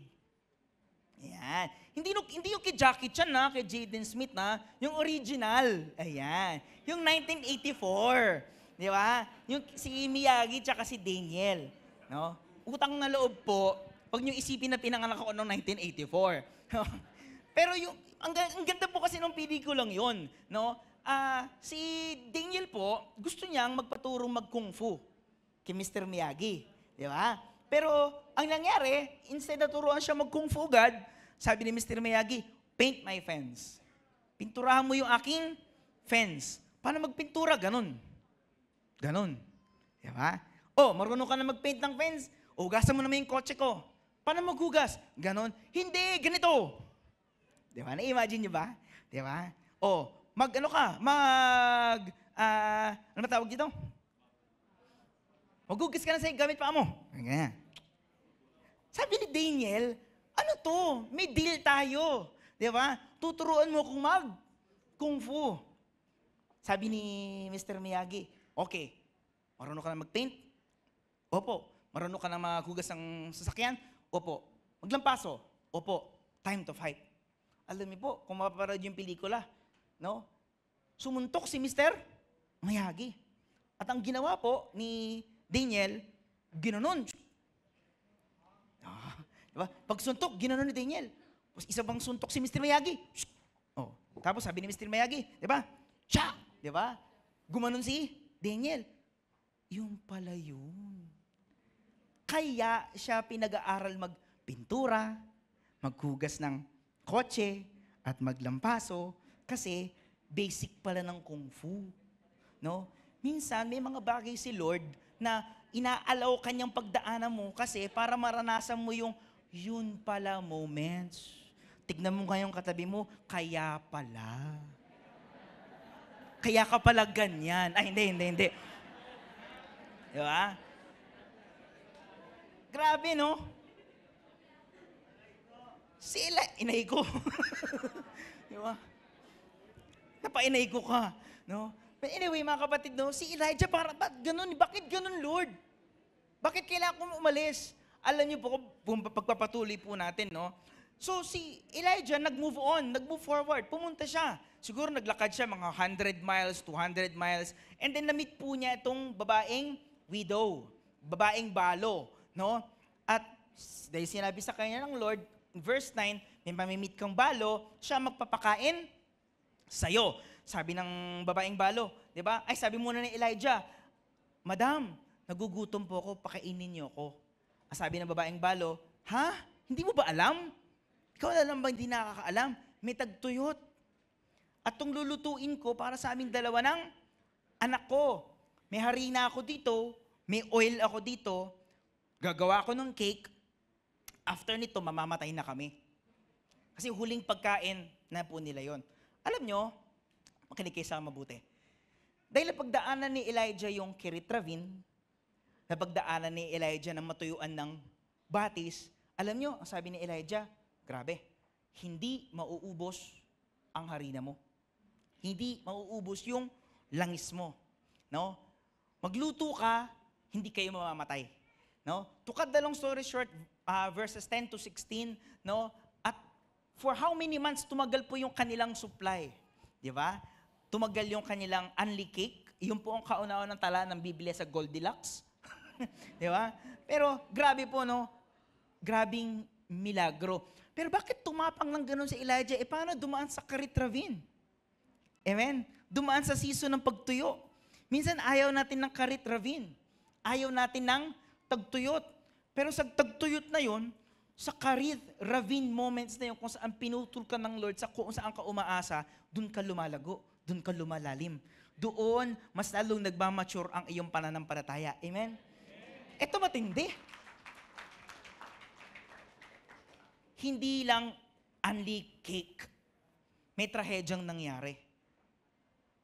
Ayan. Hindi yung kay Jackie Chan na, kay Jaden Smith na, yung original. Ayan. Yung 1984. Di ba? Yung si Miyagi tsaka si Daniel. No? Utang na loob po, pag nyo isipin na pinanganak ako noong 1984. Pero ang ganda po kasi ng pelikulang yon, no? Si Daniel po, gusto niyang magpaturo mag-kung fu kay Mr. Miyagi. Di ba? Pero ang nangyari, instead na turuan siya mag-kung fu agad, sabi ni Mr. Miyagi, paint my fence. Pinturahan mo yung aking fence. Paano magpintura? Ganon. Di ba? Marunong ka na mag-paint ng fence. Hugasan mo naman yung kotse ko. Paano maghugas? Ganon. Hindi, ganito. Di ba? Na-imagine nyo ba? Di ba? Ano ba tawag dito? Maghugas ka na sa gamit pa mo. Ganyan. Sabi ni Daniel, ano to? May deal tayo. Di ba? Tuturuan mo kung kung fu. Sabi ni Mr. Miyagi, okay, marunong ka na mag-paint? Opo. Marunong ka na maghugas ng sasakyan? Opo. Maglampaso? Opo. Time to fight. Alam niyo po, kung mapaparad yung pelikula, no? Sumuntok si Mr. Miyagi. At ang ginawa po ni Daniel, ginanon. Diba? Pag suntok, ginanon ni Daniel. Isa bang suntok si Mr. Miyagi? Tapos sabi ni Mr. Miyagi, di ba? Siya! Di ba? Gumanon si Daniel. Yung pala yun. Kaya siya pinag-aaral magpintura, maghugas ng kotse, at maglampaso, kasi basic pala ng kung fu. No? Minsan, may mga bagay si Lord na inaalaw kanyang pagdaanan mo kasi para maranasan mo yung yun pala moments. Tignan mo ngayong katabi mo, kaya pala. Kaya ka pala ganyan. Ay, hindi. Di ba? Grabe, no? Inay ko. Di ba? Napainay ko ka. No? But anyway, mga kapatid, no? Si Elijah, bakit ganun, Lord? Bakit kailangan kong umalis? Alam niyo po, pagpapatuloy po natin, no? So, si Elijah, nag-move on, nag-move forward, pumunta siya. Siguro naglakad siya mga 100 miles, 200 miles, and then na-meet po niya itong babaeng widow, babaeng balo. No? At dahil sinabi sa kanya ng Lord, verse 9, may mamimit kang balo, siya magpapakain sa'yo. Sabi ng babaeng balo, di ba? Ay, sabi muna ni Elijah, Madam, nagugutom po ako, pakainin niyo ako. Sabi ng babaeng balo, ha? Hindi mo ba alam? Ikaw alam ba hindi nakakaalam? May tagtuyot. At itong lulutuin ko para sa aming dalawa ng anak ko. May harina ako dito, may oil ako dito, gagawa ko ng cake, after nito, mamamatay na kami. Kasi huling pagkain na po nila yon. Alam nyo, makinig kayo sa mabuti. Dahil napagdaanan ni Elijah yung Kerit Ravine, napagdaanan ni Elijah ng matuyuan ng batis, alam nyo, ang sabi ni Elijah, grabe, hindi mauubos ang harina mo. Hindi mauubos yung langis mo. No? Magluto ka, hindi kayo mamamatay. No? To cut the long story short, verses 10 to 16, no? At for how many months tumagal po yung kanilang supply? Di ba? Tumagal yung kanilang unli cake. Yun po ang kauna-unang tala ng Biblia sa Goldilocks. Di ba? Pero grabe po, no? Grabing milagro. Pero bakit tumapang ng ganun si Elijah? Paano dumaan sa Kerit Ravine? Amen? Dumaan sa season ng pagtuyo. Minsan ayaw natin ng Kerit Ravine. Ayaw natin ng tagtuyot. Pero sa tagtuyot na yon, sa Kerit Ravine moments na yun, kung saan pinutol ka ng Lord, kung saan ka umaasa, dun ka lumalago, dun ka lumalalim. Doon, mas lalong nagmamature ang iyong pananampalataya. Amen? Ito matindi. Hindi lang only cake. May trahedyang nangyari.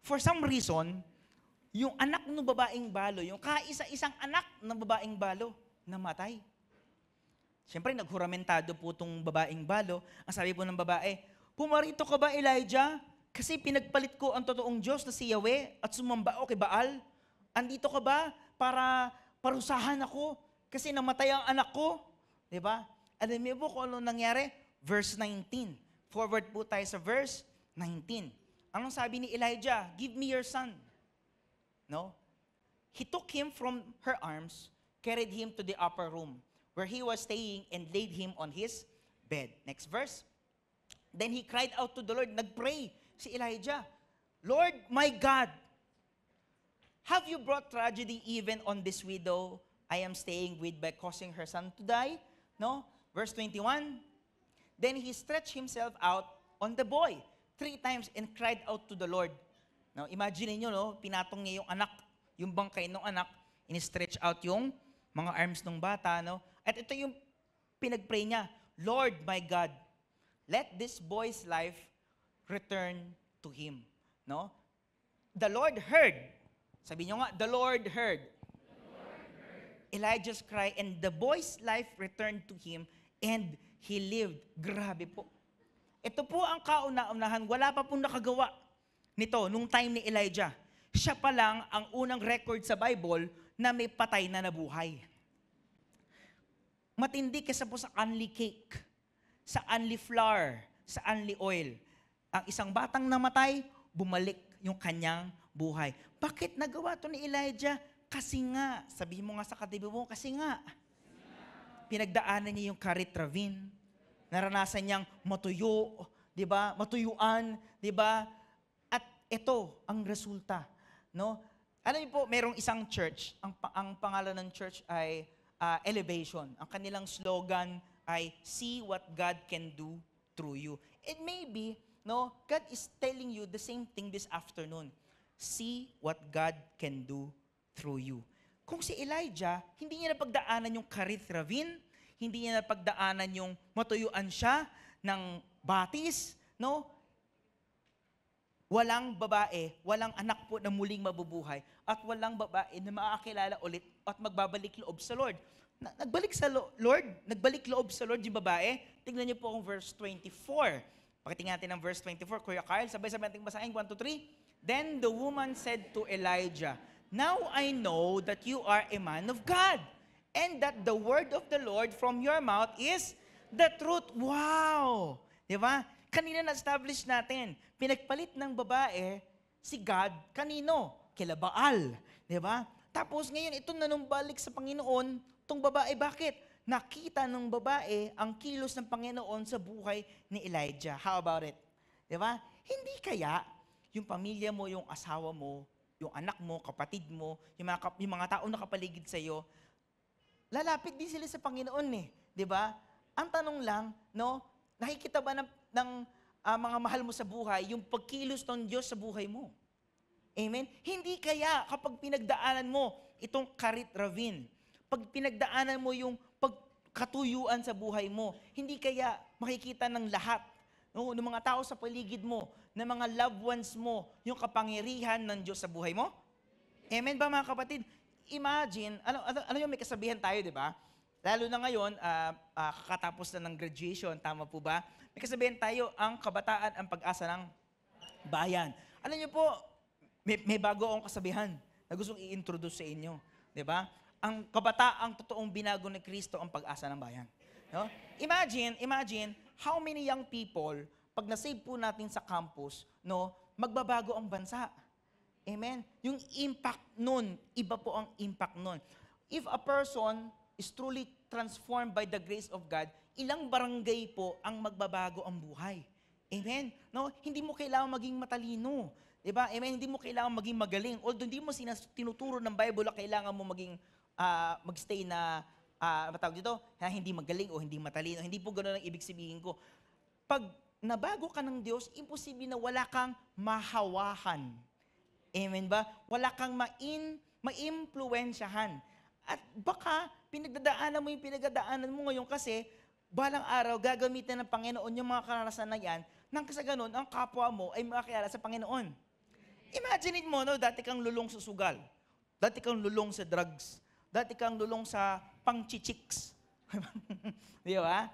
For some reason, yung anak ng babaeng balo, yung kaisa-isang anak ng babaeng balo, namatay. Siyempre, naghuramentado po itong babaeng balo. Ang sabi po ng babae, pumarito ka ba, Elijah? Kasi pinagpalit ko ang totoong Diyos na si Yahweh at sumamba ako kay Baal. Andito ka ba para parusahan ako? Kasi namatay ang anak ko. Diba? Alam niyo po kung ano nangyari? Verse 19. Forward po tayo sa verse 19. Anong sabi ni Elijah? Give me your son. No? He took him from her arms, carried him to the upper room, where he was staying, and laid him on his bed. Next verse. Then he cried out to the Lord. Nagpray si Elijah. Lord, my God, have you brought tragedy even on this widow I am staying with by causing her son to die? No? Verse 21, then he stretched himself out on the boy 3 times and cried out to the Lord. Now, imagine niyo, no? Pinatong niya yung anak, yung bangkay ng anak, in-stretch out yung mga arms ng bata, no? At ito yung pinagpray niya, Lord, my God, let this boy's life return to him. No? The Lord heard. Sabi niyo nga, the Lord heard. Elijah's cry, and the boy's life returned to him, and he lived. Grabe po. Ito po ang kauna-unahan. Wala pa pong nakagawa nito nung time ni Elijah. Siya pa lang ang unang record sa Bible na may patay na nabuhay. Matindi kesa po sa unli cake, sa unli flour, sa unli oil. Ang isang batang namatay, bumalik yung kanyang buhay. Bakit nagawa to ni Elijah? Kasi nga, sabihin mo nga sa katabi mo, kasi nga. Pinagdaanan niya yung Kerit Ravine. Naranasan niyang matuyo, di ba? Matuyuan, di ba? At ito ang resulta, no? Alam niyo po, merong isang church, ang pangalan ng church ay Elevation. Ang kanilang slogan ay, see what God can do through you. And maybe, no, God is telling you the same thing this afternoon. See what God can do through you. Kung si Elijah, hindi niya napagdaanan yung Kerit Ravine, hindi niya napagdaanan yung matuyuan siya ng batis, no? Walang babae, walang anak po na muling mabubuhay, at walang babae na makakilala ulit at magbabalik loob sa Lord. Nagbalik sa Lord, nagbalik loob sa Lord yung babae. Tingnan niyo po ang verse 24. Pakitingnan natin ang verse 24. Kuya Kyle, sabay-sabay natin basahin. 1, 2, 3. Then the woman said to Elijah, now I know that you are a man of God, and that the word of the Lord from your mouth is the truth. Wow! Di ba? Kanina na-establish natin, pinagpalit ng babae si God, kanino? Kila Baal. Di ba? Tapos ngayon, ito nanumbalik sa Panginoon, itong babae, bakit? Nakita ng babae ang kilos ng Panginoon sa buhay ni Elijah. How about it? Di ba? Hindi kaya yung pamilya mo, yung asawa mo, yung anak mo, kapatid mo, yung mga tao na kapaligid sa iyo, lalapit din sila sa Panginoon eh. Di ba? Ang tanong lang, no, nakikita ba ng mga mahal mo sa buhay, yung pagkilos ng Diyos sa buhay mo? Amen? Hindi kaya kapag pinagdaanan mo itong Kerit Ravine, pag pinagdaanan mo yung pagkatuyuan sa buhay mo, hindi kaya makikita ng lahat, no, ng mga tao sa paligid mo, ng mga loved ones mo, yung kapangyarihan ng Diyos sa buhay mo? Amen ba mga kapatid? Imagine, ano yung may kasabihan tayo, di ba? Lalo na ngayon, kakatapos na ng graduation, tama po ba? May kasabihan tayo, ang kabataan ang pag-asa ng bayan. Alam niyo po, may bago akong kasabihan. na gustong i-introduce sa inyo. Di ba? Ang kabataang totoong binago ni Kristo ang pag-asa ng bayan. No? Imagine, how many young people, pag nasave po natin sa campus, no, magbabago ang bansa. Amen? Yung impact nun, iba po ang impact nun. If a person is truly transformed by the grace of God, ilang barangay po ang magbabago ang buhay. Amen? No? Hindi mo kailangan maging matalino. Diba? Amen? Hindi mo kailangan maging magaling. Although hindi mo tinuturo ng Bible na kailangan mo maging magstay na matawag dito, hindi magaling o hindi matalino. Hindi po ganoon ang ibig sabihin ko. Pag nabago ka ng Diyos, imposible na wala kang mahawahan. Amen ba? Wala kang ma-impluensyahan. At baka pinagdadaanan mo yung pinagdadaanan mo ngayon kasi balang araw gagamitin ng Panginoon yung mga karanasan na yan nang sa ganun, ang kapwa mo ay makakilala sa Panginoon. Imagine mo, no, dati kang lulong sa sugal. Dati kang lulong sa drugs. Dati kang lulong sa pang-chichiks. Di ba?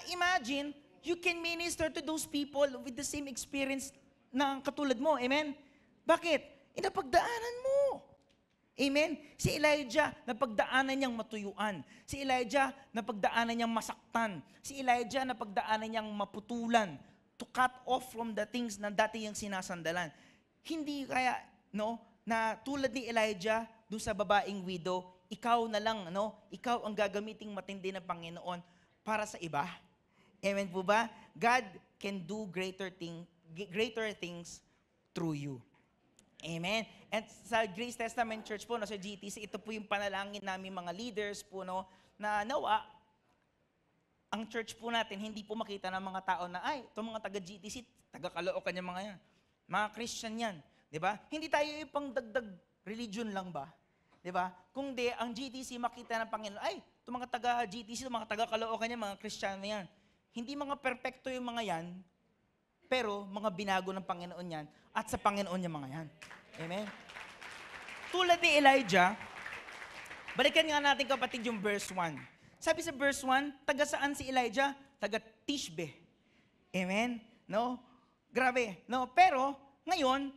Imagine, you can minister to those people with the same experience na katulad mo. Amen? Bakit? Inapagdaanan mo. Amen? Si Elijah, napagdaanan niyang matuyuan. Si Elijah, napagdaanan niyang masaktan. Si Elijah, napagdaanan niyang maputulan. To cut off from the things na dati yung sinasandalan. Hindi kaya, no, na tulad ni Elijah, doon sa babaeng widow, ikaw na lang, no? Ikaw ang gagamiting matindi ng Panginoon para sa iba. Amen po ba? God can do greater things through you. Amen. And sa Grace Testament Church po, no, sa GTC, ito po yung panalangin namin mga leaders po, no, na nawa, ang church po natin, hindi po makita ng mga tao na, ay, itong mga taga-GTC, taga-Caloocan yung mga yan. Mga Christian yan. Diba? Hindi tayo ipang dagdag religion lang ba? Diba? Kung di, ang GTC makita ng Panginoon, ay, itong mga taga-GTC, itong mga taga-Caloocan yan, mga Christian yan. Hindi mga perpekto yung mga yan, pero mga binago ng Panginoon yan, at sa Panginoon yung mga yan. Amen? Tulad ni Elijah, balikan nga natin kapatid yung verse 1. Sabi sa verse 1, taga saan si Elijah? Taga Tishbe. Amen? No? Grabe. No? Pero, ngayon,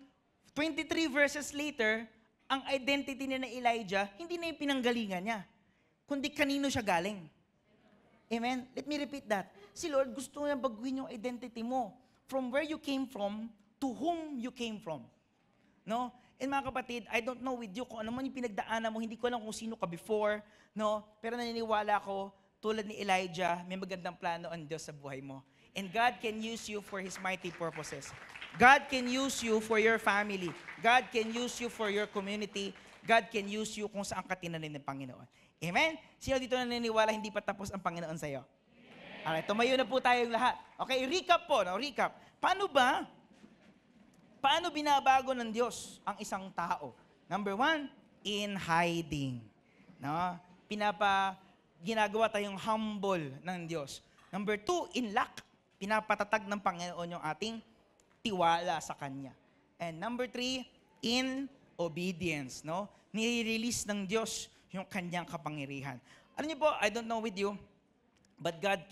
23 verses later, ang identity ni na Elijah, hindi na yung pinanggalingan niya, kundi kanino siya galing. Amen? Let me repeat that. Si Lord gusto niya baguhin yung identity mo. From where you came from, to whom you came from. No? And mga kapatid, I don't know with you kung ano man yung pinagdaanan mo, hindi ko alam kung sino ka before, no? Pero naniniwala ko, tulad ni Elijah, may magandang plano ang Diyos sa buhay mo. And God can use you for His mighty purposes. God can use you for your family. God can use you for your community. God can use you kung saan ka tinanin ng Panginoon. Amen? Sino dito naniniwala hindi pa tapos ang Panginoon sa'yo? Alright, tumayo na po tayong lahat. Okay, recap po. No? Recap. Paano binabago ng Diyos ang isang tao? Number 1, in hiding. No? Ginagawa tayong humble ng Diyos. Number 2, in lack. Pinapatatag ng Panginoon yung ating tiwala sa Kanya. And number 3, in obedience. No? Nire-release ng Diyos yung Kanyang kapangyarihan. Alam niyo po, I don't know with you, but God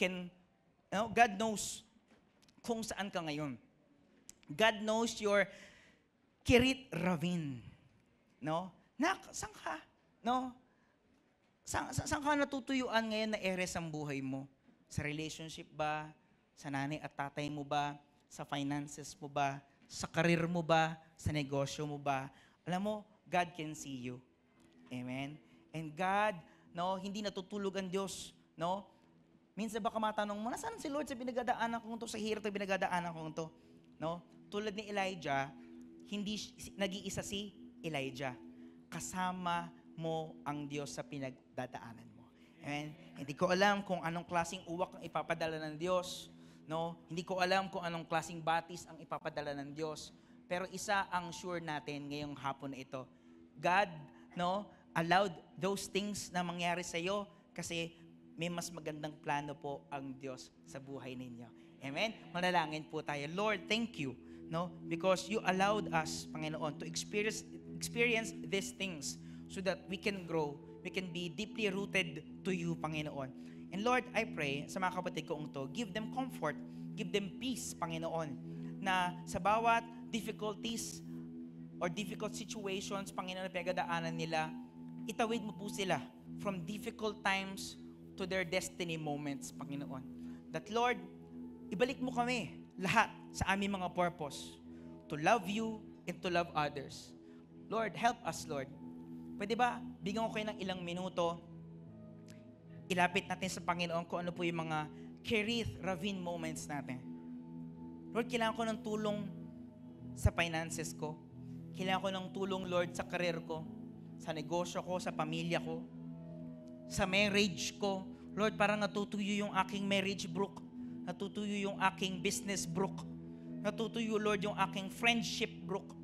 knows kung saan ka ngayon. God knows your Kirit Ravin. No? Saan ka? No? Saan ka natutuyuan ngayon na eres ang buhay mo? Sa relationship ba? Sa nanay at tatay mo ba? Sa finances mo ba? Sa karir mo ba? Sa negosyo mo ba? Alam mo, God can see you. Amen? And God, no, hindi natutulog ang Diyos. No? Minsan baka matanong mo, nasaan si Lord sa pinagdadaanan kong to, sa hirap na pinagdadaanan kong to? No? Tulad ni Elijah, hindi nag-iisa si Elijah. Kasama mo ang Diyos sa pinagdadaanan mo. Amen? Hindi ko alam kung anong klaseng uwak ang ipapadala ng Diyos. No? Hindi ko alam kung anong klaseng batis ang ipapadala ng Diyos. Pero isa ang sure natin ngayong hapon na ito. God, no, allowed those things na mangyari sa iyo kasi may mas magandang plano po ang Diyos sa buhay ninyo. Amen? Manalangin po tayo. Lord, thank you, no? Because you allowed us, Panginoon, to experience these things so that we can grow, we can be deeply rooted to you, Panginoon. And Lord, I pray sa mga kapatid kong to, give them comfort, give them peace, Panginoon, na sa bawat difficulties or difficult situations, Panginoon, na pinagdadaanan nila, itawid mo po sila from difficult times to their destiny moments, Panginoon. That Lord, ibalik mo kami lahat sa aming mga purpose to love you and to love others. Lord, help us, Lord. Pwede ba, bigyan ko kayo ng ilang minuto, ilapit natin sa Panginoon kung ano po yung mga Kerith Ravine moments natin. Lord, kailangan ko ng tulong sa finances ko. Kailangan ko ng tulong, Lord, sa career ko, sa negosyo ko, sa pamilya ko, sa marriage ko. Lord, parang natutuyo yung aking marriage brook. Natutuyo yung aking business brook. Natutuyo, Lord, yung aking friendship brook.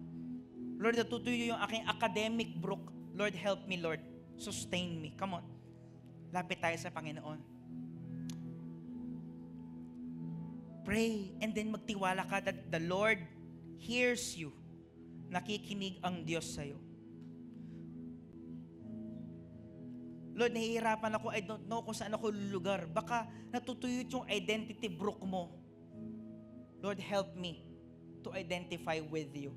Lord, natutuyo yung aking academic brook. Lord, help me, Lord. Sustain me. Come on. Lapit tayo sa Panginoon. Pray and then magtiwala ka that the Lord hears you. Nakikinig ang Diyos sa'yo. Lord, nahihirapan ako. I don't know kung saan ako lulugar. Baka natutuyot yung identity brook mo. Lord, help me to identify with you.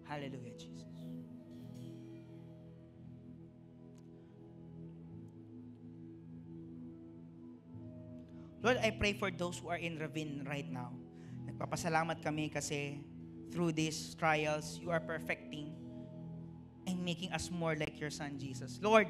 Hallelujah, Jesus. Lord, I pray for those who are in ravine right now. Nagpapasalamat kami kasi through these trials, you are perfecting and making us more like your Son, Jesus. Lord,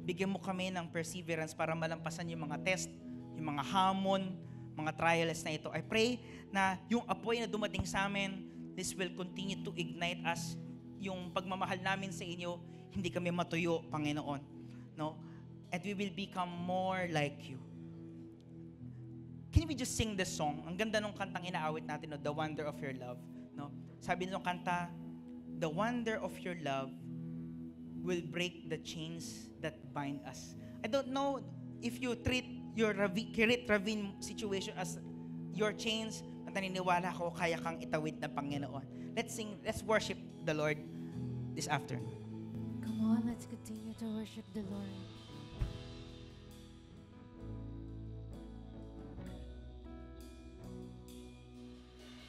bigyan mo kami ng perseverance para malampasan yung mga test, yung mga hamon, mga trials na ito. I pray na yung apoy na dumating sa amin, this will continue to ignite us. Yung pagmamahal namin sa inyo, hindi kami matuyo, Panginoon. No? And we will become more like you. Can we just sing this song? Ang ganda nung kantang inaawit natin, no? The Wonder of Your Love. No? Sabi nung kanta, the wonder of your love will break the chains that bind us. I don't know if you treat your Kerith Ravine situation as your chains, at naniniwala ko kaya kang itawid ng Panginoon. Let's sing, let's worship the Lord this afternoon. Come on, let's continue to worship the Lord.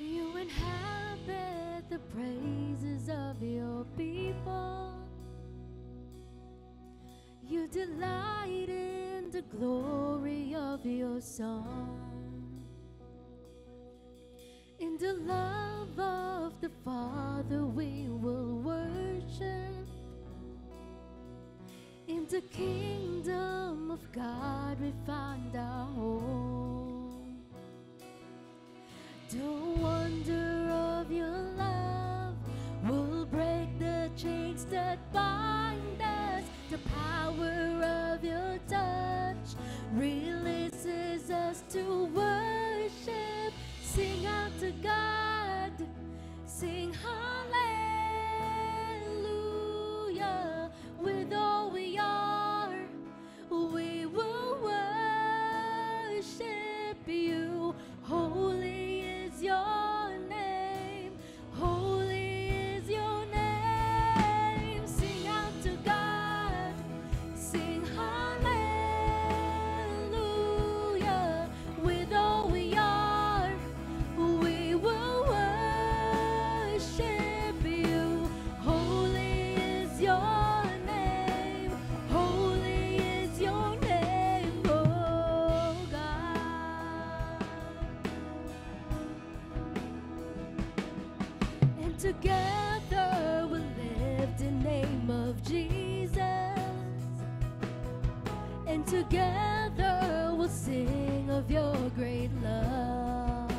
You inhabit the praises of your people. You delight in the glory of your song. In the love of the Father we will worship. In the kingdom of God we find our home. The wonder of your love will break the chains that bind us. The power of your touch releases us to worship. Sing out to God, sing hallelujah. With all we are, we will worship you. Holy is your name, holy is your name. Sing out to God, sing hallelujah. With all we are, we will worship you. Holy is your name, holy is your name, oh God. And together we'll lift the name of Jesus. And together we'll sing of your great love.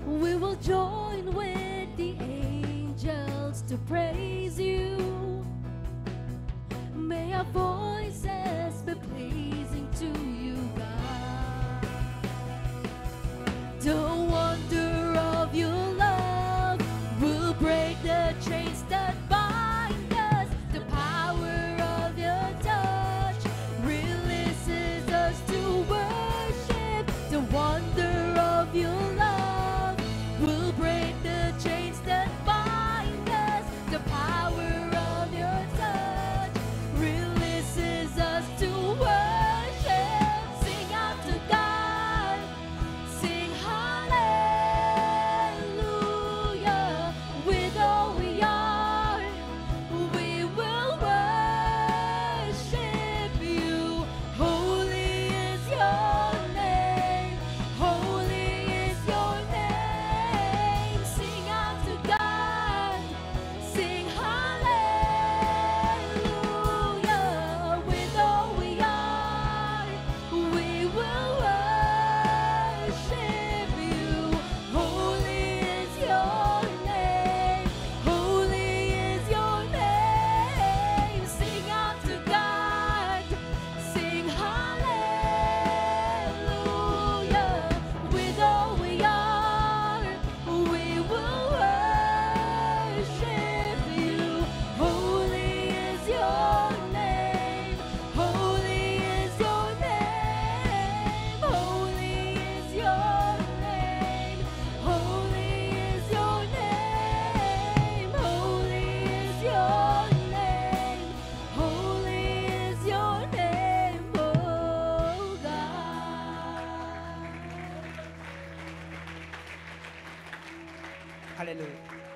We will join with the angels to praise you. May our voices be pleasing to you, God. The wonder of your love will break the chains that bind us. The power of your touch releases us to worship. The wonder of your love will break the chains that bind us. The power of your touch releases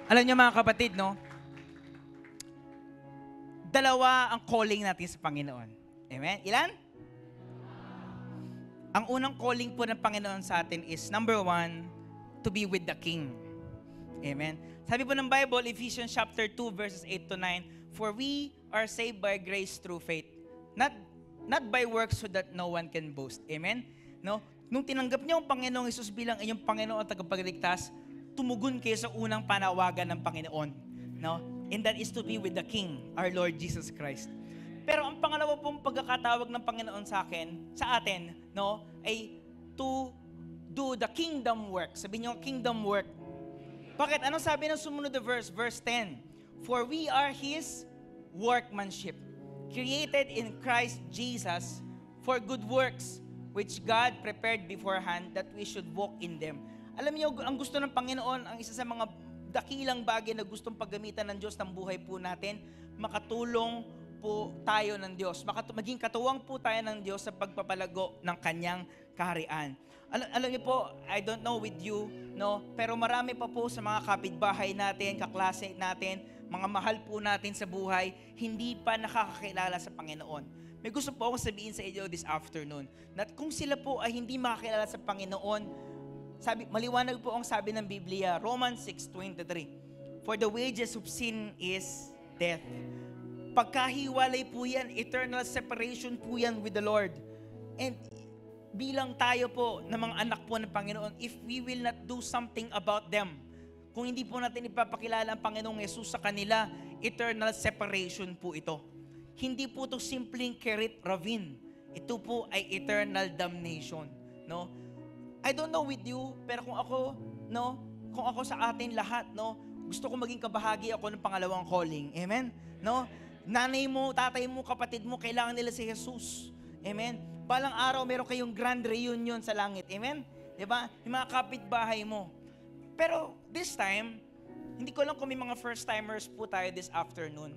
Alam niyo mga kapatid, no? Dalawa ang calling natin sa Panginoon. Amen? Ilan? Ang unang calling po ng Panginoon sa atin is, number 1, to be with the King. Amen? Sabi po ng Bible, Ephesians chapter 2, verses 8 to 9, "For we are saved by grace through faith, not by works so that no one can boast." Amen? No? Nung tinanggap niyo ang Panginoong Hesus bilang inyong Panginoon at tagapagligtas, tumugon kayo sa unang panawagan ng Panginoon. No? And that is to be with the King, our Lord Jesus Christ. Pero ang pangalawa pong pagkakatawag ng Panginoon sa atin, no, ay to do the kingdom work. Sabi niyo, kingdom work. Bakit? Anong sabi ng sumunod na verse? Verse 10. "For we are His workmanship, created in Christ Jesus for good works, which God prepared beforehand that we should walk in them." Alam niyo, ang gusto ng Panginoon, ang isa sa mga dakilang bagay na gustong paggamitan ng Diyos ng buhay po natin, makatulong po tayo ng Diyos. Maging katuwang po tayo ng Diyos sa pagpapalago ng Kanyang kaharian. Alam niyo po, I don't know with you, no, pero marami pa po sa mga kapitbahay natin, kaklase natin, mga mahal po natin sa buhay, hindi pa nakakakilala sa Panginoon. May gusto po akong sabihin sa inyo this afternoon, na kung sila po ay hindi makakilala sa Panginoon, maliwanag po ang sabi ng Biblia, Romans 6:23, "For the wages of sin is death." Pagkahiwalay po yan, eternal separation po yan with the Lord. And bilang tayo po na mga anak po ng Panginoon, if we will not do something about them, kung hindi po natin ipapakilala ang Panginoong Yesus sa kanila, eternal separation po ito. Hindi po ito simpleng kerit ravin. Ito po ay eternal damnation. No? I don't know with you, pero kung ako sa atin lahat, no, gusto ko maging kabahagi ako ng pangalawang calling. Amen? No? Nanay mo, tatay mo, kapatid mo, kailangan nila si Jesus. Amen? Balang araw, meron kayong grand reunion sa langit. Amen? Diba? Yung mga kapitbahay mo. Pero this time, hindi ko lang kung may mga first-timers po tayo this afternoon.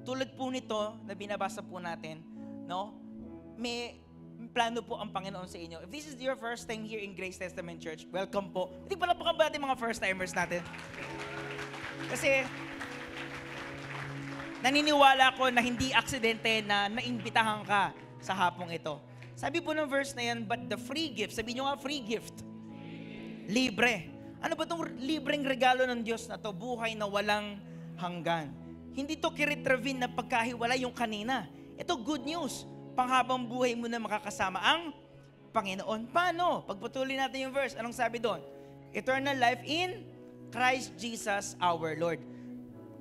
Tulad po nito na binabasa po natin, no? May plano po ang Panginoon sa inyo. If this is your first time here in Grace Testament Church, welcome po. Hindi pala pakabati mga first-timers natin. Kasi naniniwala ko na hindi aksidente na naimbitahan ka sa hapong ito. Sabi po ng verse na yan, "But the free gift," sabi nyo nga, free gift. Libre. Ano ba itong libreng regalo ng Diyos na to? Buhay na walang hanggan. Hindi to kiritravin na pagkahiwalay yung kanina. Ito good news. Panghabang buhay mo na makakasama ang Panginoon. Paano? Pagpatuloy natin yung verse. Anong sabi doon? Eternal life in Christ Jesus our Lord.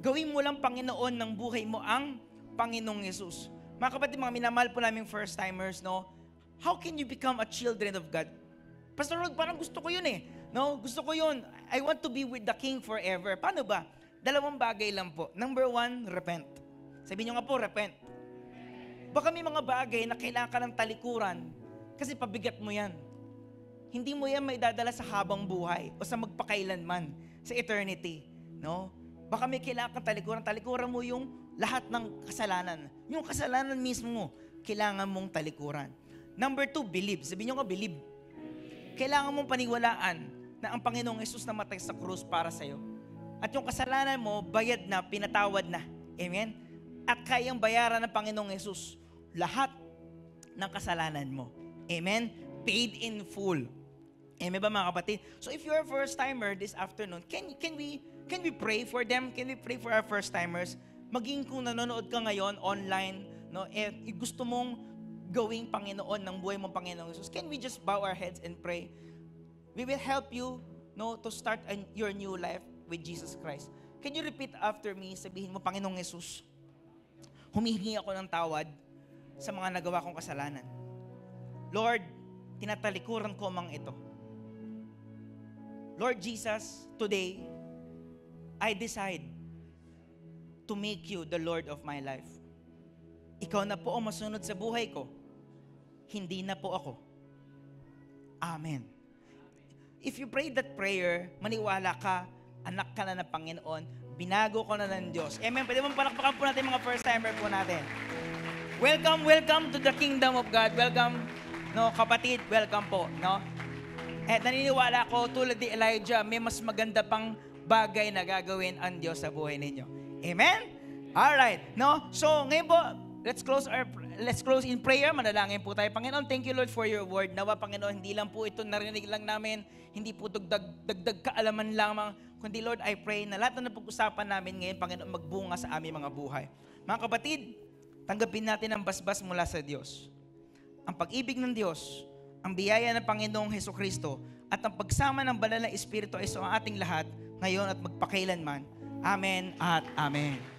Gawin mo lang Panginoon ng buhay mo ang Panginoong Yesus. Mga kapatid, mga minamahal po naming first-timers, no? How can you become a children of God? Pastor Rod, parang gusto ko yun eh. No, gusto ko yun. I want to be with the King forever. Paano ba? Dalawang bagay lang po. Number 1, repent. Sabi nyo nga po, repent. Baka may mga bagay na kailangan ka ng talikuran kasi pabigat mo yan. Hindi mo yan may dadala sa habang buhay o sa magpakailanman, sa eternity. No? Baka may kailangan kang talikuran mo yung lahat ng kasalanan. Yung kasalanan mismo, kailangan mong talikuran. Number 2, believe. Sabi nyo nga, believe. Kailangan mong paniwalaan na ang Panginoong Yesus namatay sa krus para sa'yo. At yung kasalanan mo, bayad na, pinatawad na. Amen? At kayang bayaran ng Panginoong Yesus lahat ng kasalanan mo. Amen? Paid in full. Amen ba mga kapatid? So if you're a first-timer this afternoon, can we pray for them? Can we pray for our first-timers? Maging kung nanonood ka ngayon online, no, gusto mong gawing Panginoon ng buhay mong Panginoong Jesus, can we just bow our heads and pray? We will help you, no, to start your new life with Jesus Christ. Can you repeat after me? Sabihin mo, Panginoong Jesus, humihingi ako ng tawad sa mga nagawa kong kasalanan. Lord, tinatalikuran ko mang ito. Lord Jesus, today, I decide to make you the Lord of my life. Ikaw na po ang masunod sa buhay ko. Hindi na po ako. Amen. If you pray that prayer, maniwala ka, anak ka na ng Panginoon, binago ko na ng Diyos. Amen. Pwede mong palakpakan po natin mga first-timer po natin. Welcome to the kingdom of God. Welcome, no, kapatid, welcome po, no? At naniniwala ko, tulad ni Elijah, may mas maganda pang bagay na gagawin ang Diyos sa buhay ninyo. Amen? Alright. No? So, ngayon po, let's close in prayer. Manalangin po tayo. Panginoon, thank you Lord for your word. Nawa Panginoon, hindi lang po ito narinig lang namin, hindi po dagdag kaalaman lamang, kundi Lord, I pray na lahat na napag-usapan namin ngayon, Panginoon, magbunga sa aming mga buhay. Mga kapatid, tanggapin natin ang basbas mula sa Diyos. Ang pag-ibig ng Diyos, ang biyaya ng Panginoong Hesukristo, at ang pagsama ng banal na Espiritu ay sa ating lahat, ngayon at magpakailanman. Amen at Amen.